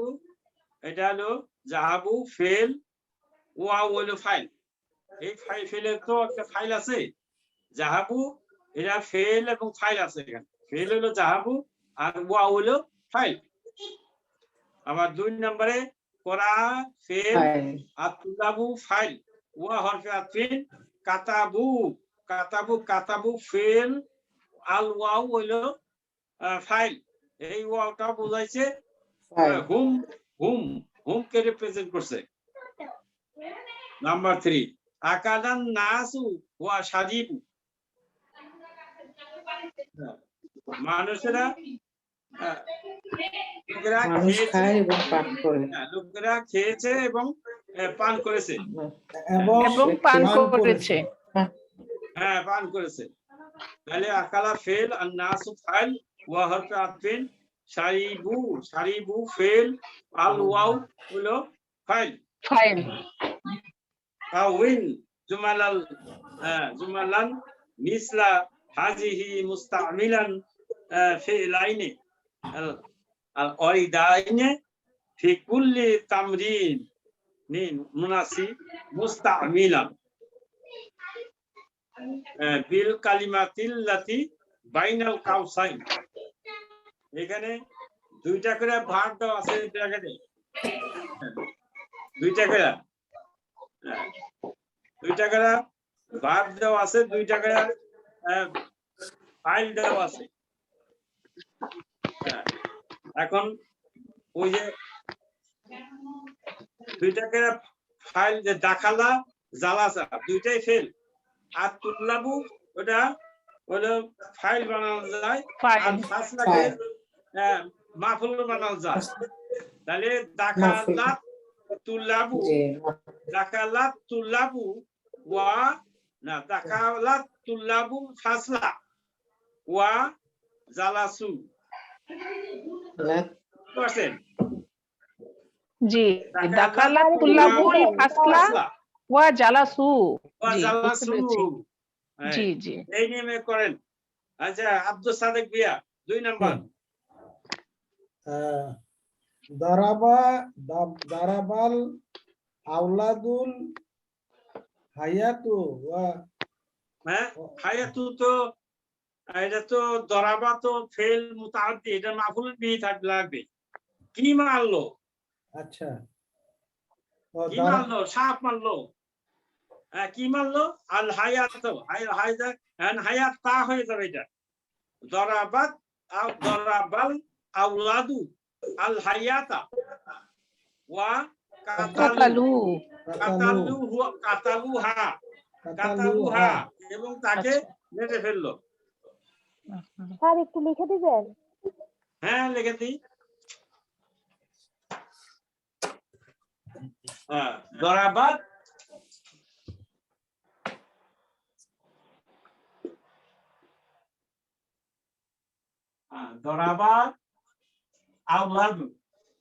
এটা হলো জাহাবু ফেল, ওয়া হলো ফাইল। এই ফেলের তো একটা ফাইল আছে, জাহাবু এটা ফেল এবং ফাইল আছে এখানে। ফেল হলো জাহাবু আর ওয়া হলো ফাইল। আবার 2 নম্বরে কোরা ফেল ফাইল। আর তুল্লাবু ফাইল, ওয়া হরফে আতফিন, কাতাবু কাতাবু ফেল, আল ওয়াও হইলো ফাইল। এই ওয়াওটা বোঝাইছে ফাইল। হুম হুম কে রিপ্রেজেন্ট করছে। নাম্বার 3 আকাদান নাসু ওয়া শারিবু, মানুষেরা লোকেরা মানুষ খেয়েছে, খায় এবং পান করে। লোকেরা খেয়েছে এবং পান করেছে। এবং এবং পান পান করেছে। হ্যাঁ, পান করেছে। তাহলে আকালা ফেল আর নাসু ফাইল, ওয়া হরফে আতফিন, শারিবু ফেল, আল ওয়াও হলো ফাইল। ফাইল। কাউইন জুমালান মিসলা হাজিহি মুস্তামিলান ফিলাইনি আল ওয়ারিদাইনি ফি কুল্লি তামরিন মুনাসি মুস্তামিলান বিল কালিমাতিল্লাতি বাইনাল কাউসাইন। এখানে 2টা করে ভার্ব দেওয়া আছে ব্র্যাকেটে, 2টা করে 2টা করে ভার্ব দেওয়া আছে, 2টা করে ফাইল দেওয়া আছে। এখন ওই যে 2টা করে ফাইল, যে দাখালা জালাসা 2টাই ফেল, আর তুল্লাবু ওটা হলো ফাইল বানানো যায়, আর ফাসলাকে মাফুল বানানো যায়। তাহলে দাখালাত তুল্লাবু, জি, দাখালাত তুল্লাবু ওয়া না, দাখালাত তুল্লাবু ফাসলা ওয়া জালাসু। বুঝছেন? জি, দাখালা তুল্লাবুল ফাসলা ওয়া জালাসু। ওয়া জি, বুঝতে জালাসু। পেরেছি। জি জি। এই নিয়মে করেন। আচ্ছা, আব্দুল সাদেক ভিয়া 2 নাম্বার। দারাবাল আওলাদুল হায়াতু ওয়া হ্যাঁ, হায়াতু তো এটা তো দরাবা তো ফেল মুতাআদ্দি, এটা মাফুল বিহি লাগবে। কি মারলো? আচ্ছা কি মারলো? সাপ মারলো। কি মারলো? আল হায়াত, হায়াত তা হয়ে যাবে এটা। দরাবাল আওলাদু আল হায়াতা ওয়া কাতালুহা এবং তাকে মেরে ফেললো। স্যার একটু লিখে দিবেন? হ্যাঁ, লিখে দিই। দরাবাত দরাবাত আওলাদু,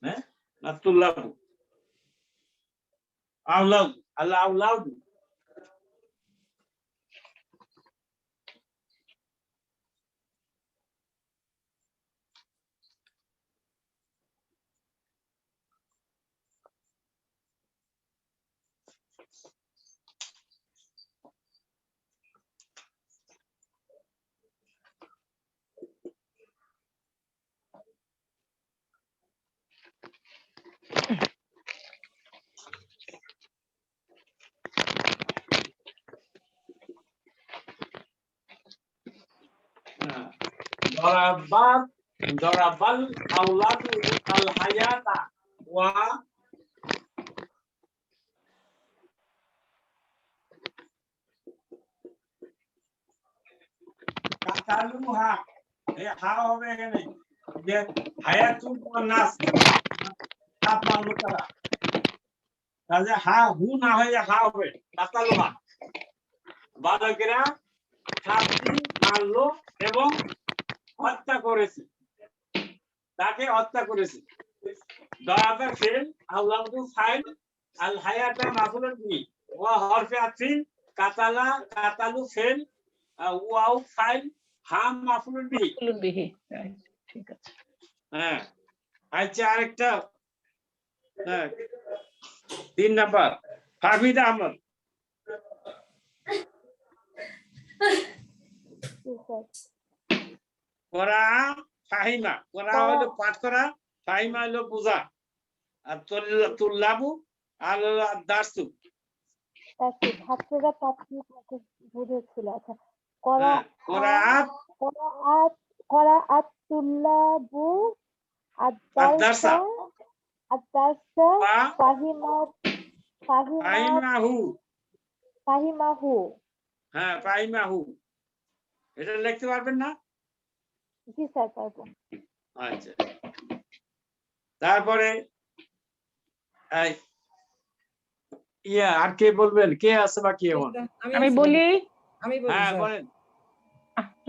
হ্যাঁ, না তুল্লাবু, আওলাদু, আল আওলাদু। দরাবাল আওলাদু আল হায়াতা ওয়া কাতালুহা, এই হা হবে এখানে যে হায়াতুল নাস, সাপ মারলো তারা, তাহলে হা হু না হয়ে হা হবে কাতালুহা। বালকেরা সাপটি মারলো এবং হত্যা করেছে, তাকে হত্যা করেছে। দরাবা ফেল, আল্লাহু ফাইল, আল হায়াতা মাফুলুন বিহি, ওয়া হরফে আতফিন, কাতালা কাতালু ফেল, ওয়াও ফাইল, হা মাফুলুন বিহি। মাফউলুন বিহি, right, ঠিক আছে। হ্যাঁ, আচ্ছা আরেকটা, হ্যাঁ 3 নাম্বার হামিদ আহমদ। জি স্যার। করা ফাহিমা, করা হলো পাঠ করা, ফাহিমা হলো বোঝা, আর তুল্লাবু আর দারসু। আচ্ছা, ছাত্ররা পাঠটি বুঝেছিল। আচ্ছা, করা কোরআন করাআত তুল্লাবু আদ-দারসা আদ-দারসা বা ফাহিমাহু, ফাহিমাহু। হ্যাঁ ফাহিমাহু, এটা লিখতে পারবেন না? জি স্যার, পারবো। আচ্ছা, তারপরে ইয়া আর কে বলবেন, কে আছে বাকি এখন? আমি বলি। আমি বলি হ্যাঁ স্যার। বলেন,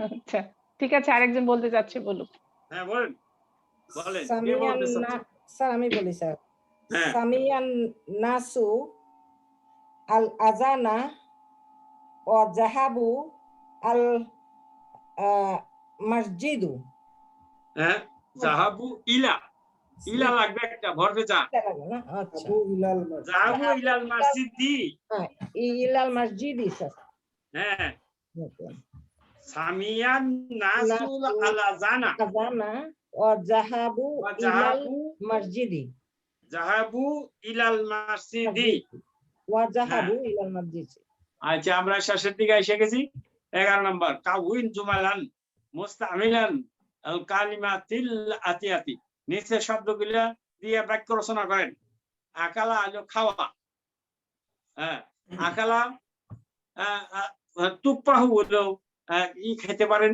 আচ্ছা ঠিক আছে, আরেকজন বলতে যাচ্ছে, বলুক। হ্যাঁ বলেন বলেন, কে সামিয়ান বলতে না, চাচ্ছেন? স্যার আমি বলি স্যার। হ্যাঁ। সামিয়ান নাসু আল আজানা ও জাহাবু আল মসজিদু। হ্যাঁ, জাহাবু ইলা, ইলা লাগবে একটা, ভরবে যা। আচ্ছা, আবু ইলাল মাসজিদ। জাহাবু ইলাল মসজিদি, হ্যাঁ, ইলাল মসজিদি স্যার। হ্যাঁ সামিয়ান নাসু আল আজানা আজানা ও জাহাবু ওয়া ইলাল জাহাবু মসজিদি জাহাবু ইলাল মসজিদি। ওয়া জাহাবু ইলাল মসজিদি। আচ্ছা, আমরা শেষের দিকে এসে গেছি। 11 নম্বর, কাউইন জুমালান মুস্তামিলান আল কালিমাতিল আতিয়াতি, নিচে শব্দগুলো দিয়ে বাক্য রচনা করেন। আকালা হলো খাওয়া, হ্যাঁ আকালা, তুপ্পাহু হলো ই খেতে পারেন,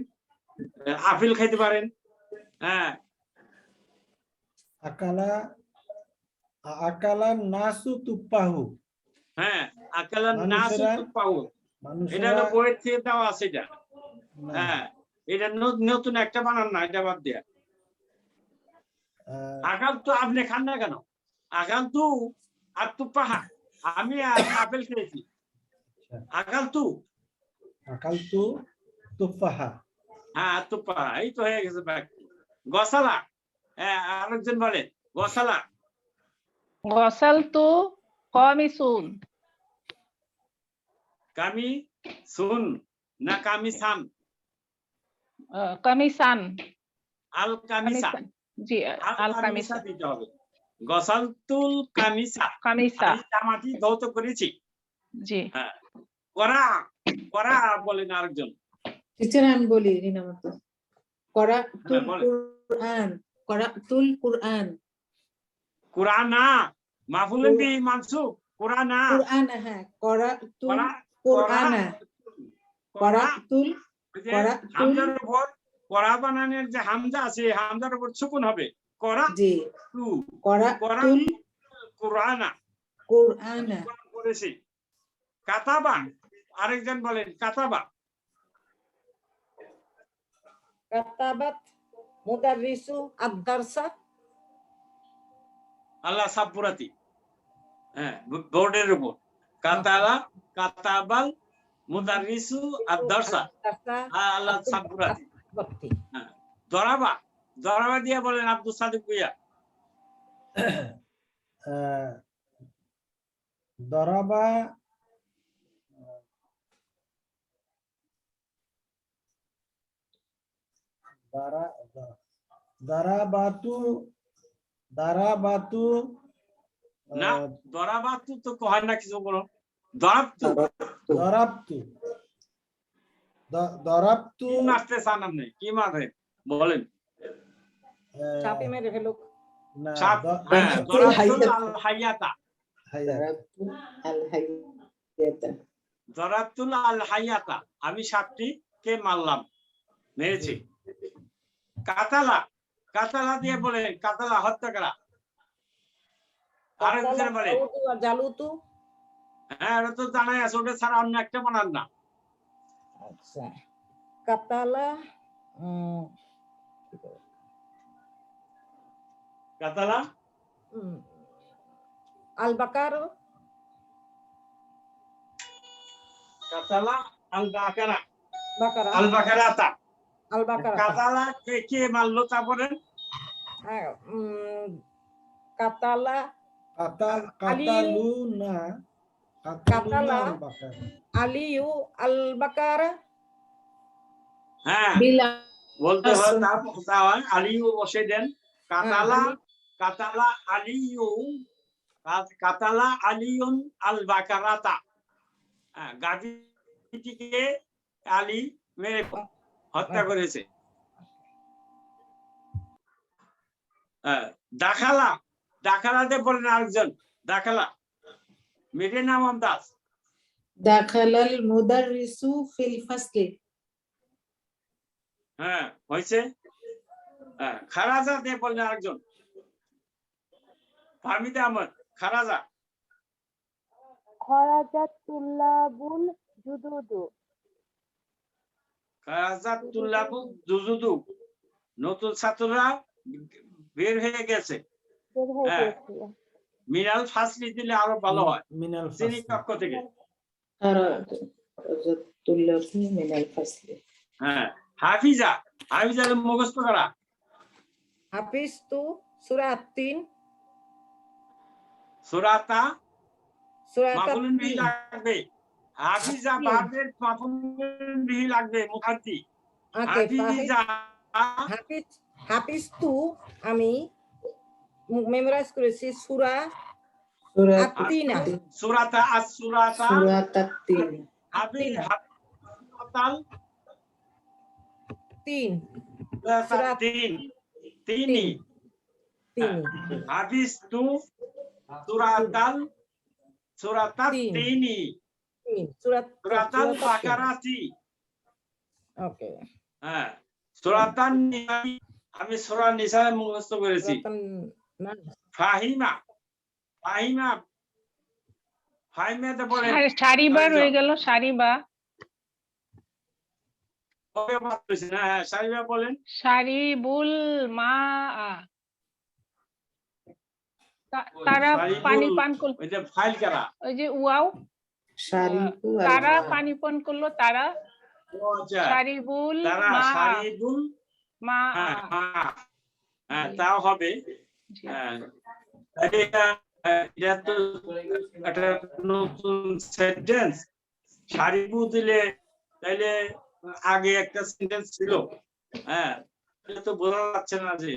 আপেল খেতে পারেন, হ্যাঁ আকালা নাসু তুপ্পাহু, হ্যাঁ আকালা নাসু মানুষেরা- তুপ্পাহু, এটা মানুষেরা হলো বইয়ের থেকে দেওয়া আছে এটা। না, হ্যাঁ, এটা নতুন একটা বানান না, এটা বাদ দেয়া। আকাল তো আপনি খান না কেন? আকাল তু আর তুপ্পাহা, আমি আপেল খেয়েছি। আকাল তু, আকালতু তুফাহা। হ্যাঁ তুপ্পাহা, এই তো হয়ে গেছে বাক্য। গসালা, হ্যাঁ আরেকজন বলেন গসালা। গসালতু কামিসুন, কামি সুন না কামি সান? কামিসান, আল কামিসা, কামিসান, জি আল কামিসা কামিসা, দিতে হবে। গসালতুল কামিসা, কামিসা, আমি জামাটি ধৌত করেছি। জি। হ্যাঁ, করা করা বলেন আরেকজন। টিচার আমি বলি রিনা মতো। করাতুল বলেন। কুরআন, করাতুল কুরআন। কুরআনা মাফুলুন বিহি মানসুব, কুরআনা কুরআন, হ্যাঁ করাতুল করা কুরআনা, করাতুল করাতুল, হামজার উপর করা বানানোর যে হামজা আছে, হামজার উপর সুকুন হবে। করা জি তু, করাতুল কুরআনা কুরআনা। করেছি। কাতাবা, আরেকজন বলেন কাতাবা। কাতাবাত মুদাররিসু আদ-দারসা। আল্লাহ সাবপুরাতি, হ্যাঁ বোর্ডের উপর। কাতালা কাতাবাল মুদাররিসু আদ-দারসা, আল্লাহ সাবপুরাতি। হ্যাঁ, দরাবা, দরাবা দিয়ে বলেন আব্দুল সাদিক ভুইয়া। দরাবা দারাবাতু দারাবাতু না, দরাবাতু তো কয় না, কিছু বলো। দরাবতু, দরাবতু দরাবতু কি মারতে চান আপনি? কি মারবে বলেন? চাপে মেরে ফেলুক। না, সাপ, হ্যাঁ দরাবতুল আল হাইয়াতা, দরাবতুল আল হাইয়াতা, আমি সাপটি কে মারলাম। মেরেছি। কাতালা, কাতালা দিয়ে বলে কাতালা হত্যা করা। আরেক জনে বলে দাউদু আর জালুতু। হ্যাঁ ওটা তো জানাই আছে, ওটা ছাড়া অন্য একটা বানান না। আচ্ছা, কাতালা কাতালা আল বাকার, কাতালা আল বাকারা, বাকারা, আল বাকারাতা। আল বাকারা। কাতালা কে মারলো তা বলেন? কাতালা কাতালুনা কাতালা আল বাকার। আলিউ আল বাকার। হ্যাঁ বিলাল বলতে হয়, তা হয় আলিউ বসে দেন। কাতালা, কাতালা আলিউ, কাতালা আলিউন আল বাকারাতা। গাভীটিকে আলী মেরে হত্যা করেছে। দাখালা, দাখালাতে বলেন আরেকজন, দাখালা মেরে নাম আমদাস। দাখালাল মুদাররিসু ফিল ফাসলি। হ্যাঁ হয়েছে। খারাজা দিয়ে বললেন আরেকজন, ফাহমিদা আহমদ, খারাজা। খরাজাত তুল্লাবুল জুদুদু। খারাজাত তুল্লাবু জুজুদু, নতুন ছাত্ররা বের হয়ে গেছে। বের হয়ে হ্যাঁ। গেছে। মিনাল ফাসলি দিলে আরো ভালো হয়, মিনাল শ্রেণী ফাসলি। কক্ষ থেকে। খারাজাতুল্লাহি মিনাল ফাসলি। হ্যাঁ হাফিজা, হাফিজা মুখস্থ করা। হাফিজ তু সূরা 3, সূরাতা সূরা মাফুলুন বিহি লাগবে। হাফিজা বাদের মাফুলুন বিহি লাগবে, মুখাদ্দি। হাফিজা হাফিজ, হাফিজ তু আমি মেমোরাইজ করেছি সূরা আত-তিনা। সূরাতা আস-সূরাতা, সূরাতাত-তিন। হাফিজ হাফতাল 3, সূরাতা তিন, তিনি। হাফিজ তু সূরাতাল, সূরাতাত তিনি, সূরাতাল বাকারাতি। ওকে। হ্যাঁ সূরাতান নিসা, আমি সূরা নিসা মুখস্থ করেছি। ফাহিমা, ফাহিমা, ফাহিমাতে বলে সারিবা রয়ে গেল, সারিবা। হ্যাঁ সারিবা বলেন। সারিবুল মা, তারা পানি পান করল। ওই যে ফাইল করা, ওই যে ওয়াও, শারিবু তারা পানি পান করলো, তারা আচ্ছা সারিবুল তারা মা, সারিবুল মা। হ্যাঁ তাও হবে। হ্যাঁ এটা তো একটা নতুন সেন্টেন্স। সারিবু দিলে তাইলে আগে একটা সেন্টেন্স ছিল। হ্যাঁ এটা তো বোঝা যাচ্ছে না যে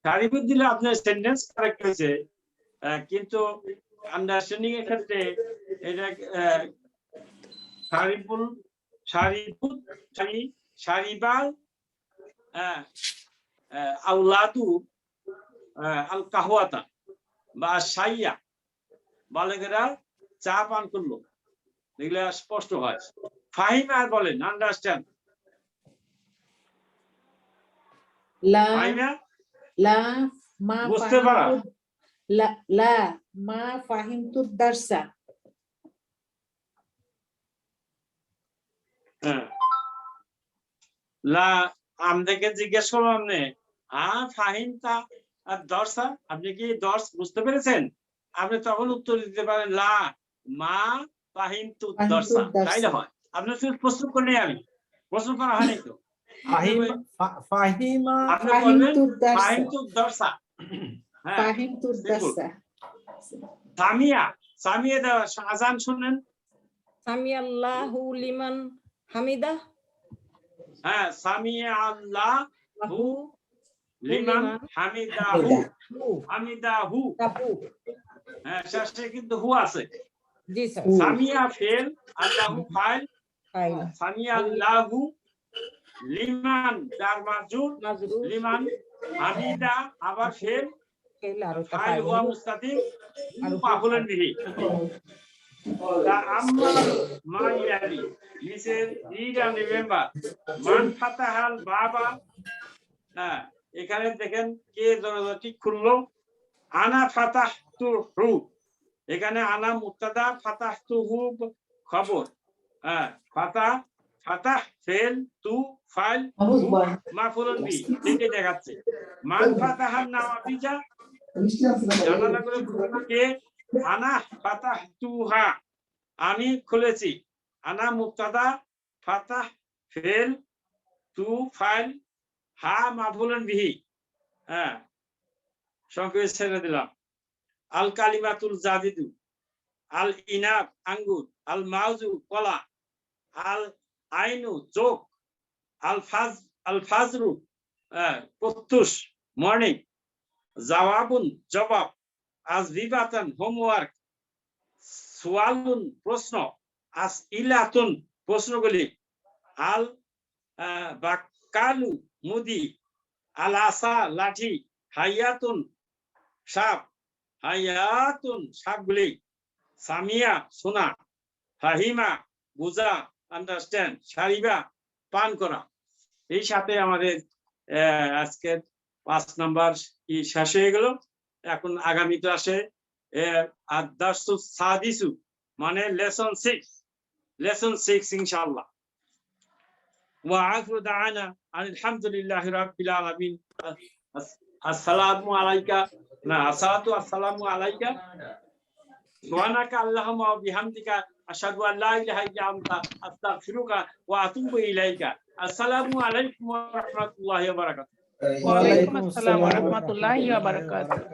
সারিবু দিলে আপনার সেন্টেন্স কারেক্ট হয়েছে, কিন্তু আন্ডারস্ট্যান্ডিং এর ক্ষেত্রে এটা সারিবুল, সারিবুল, সারিবাল আউলাদু আল কাহওয়াতা বা শাইয়া, বালেকেরা চা পান করলো, এগুলো স্পষ্ট হয়। ফাহিমা বলেন আন্ডারস্ট্যান্ড। লা ফাহিমা লা মা বুঝতে পারা। লা মা ফাহিমতু দারসা। লা আমাদেরকে জিজ্ঞেস করলাম আপনি, ফাহিমতা আর দর্শা, আপনি কি দর্শ বুঝতে পেরেছেন? আপনি তখন উত্তর দিতে পারেন লা মা ফাহিমতু দর্শা, তাইলে হয়। আপনি শুধু প্রশ্ন করলে, আমি প্রশ্ন করা হয়নি তো। ফাহিমা আপনি বলবেন দারসা। ফাহিমতু দর্শা। হ্যাঁ ফাহিমতু দারসা। সামিয়া, সামিয়া আযান শুনেন। সামিয়াল্লাহু লিমান হামিদা। হ্যাঁ সামিয়া আল্লাহু লিমান হামিদাহু, হামিদাহু। হ্যাঁ শেষে কিন্তু হু আছে। জি স্যার। সামিয়া ফেল, আল্লাহু ফাইল। সামিয়া আল্লাহু লিমান জার মাজরুর, লিমান হামিদা আবার ফেল, ফাইল হুয়া মুস্তাতির, মাফউলুন বিহি। The Ammal Mayali. He said, read and remember. Man Fatahal Baba. এখানে দেখেন কে দরজাটি খুললো আনা ফাতাহতুহু এখানে আনা মুবতাদা ফাতাহতুহু খবর ফাতাহ ফাতাহ ফেল তু ফাইল মাফউলুন বি এটাকে দেখাচ্ছে মান ফাতাহান নাওয়াফিজা জানালাগুলো কে আনা ফাতাহতুহা আমি খুলেছি আনা মুবতাদা ফাতাহ ফেল তু ফাইল হা মাফুলুন বিহি সংক্ষেপে ছেড়ে দিলাম আল কালিমাতুল জাদিদু আল ইনাব আঙ্গুর আল মাউজু কলা আল আইনু চোখ আল ফাজরু প্রত্যুষ মর্নিং জাওয়াবুন জবাব আজবিবাতান হোমওয়ার্ক সুয়ালুন প্রশ্ন আসইলাতুন প্রশ্নগুলি আল বাক্কালু মুদি আল আসা লাঠি হাইয়াতুন সাপ হাইয়াতুন সাপগুলি সামিয়া শোনা ফাহিমা বুঝা আন্ডারস্ট্যান্ড সারিবা পান করা এই সাথে আমাদের আজকের 5 নাম্বার শেষ হয়ে গেল এখন আগামী ক্লাসে আদ-দারসু সাদিসু মানে লেসন 6 ইনশাআল্লাহ ওয়া আখিরু দা'ওয়ানা আলহামদুলিল্লাহি রাব্বিল আলামিন আসসালামু আলাইকা না আসসালাতু আসসালামু আলাইকা সুবহানাকা আল্লাহুম্মা ওয়া বিহামদিকা আশহাদু আল লা ইলাহা ইল্লা আনতা আস্তাগফিরুকা ওয়া আতুবু ইলাইকা আসসালামু আলাইকুম ওয়া রাহমাতুল্লাহি ওয়া বারাকাতুহু ওয়া আলাইকুম আসসালাম ওয়া রাহমাতুল্লাহি ওয়া বারাকাতুহু।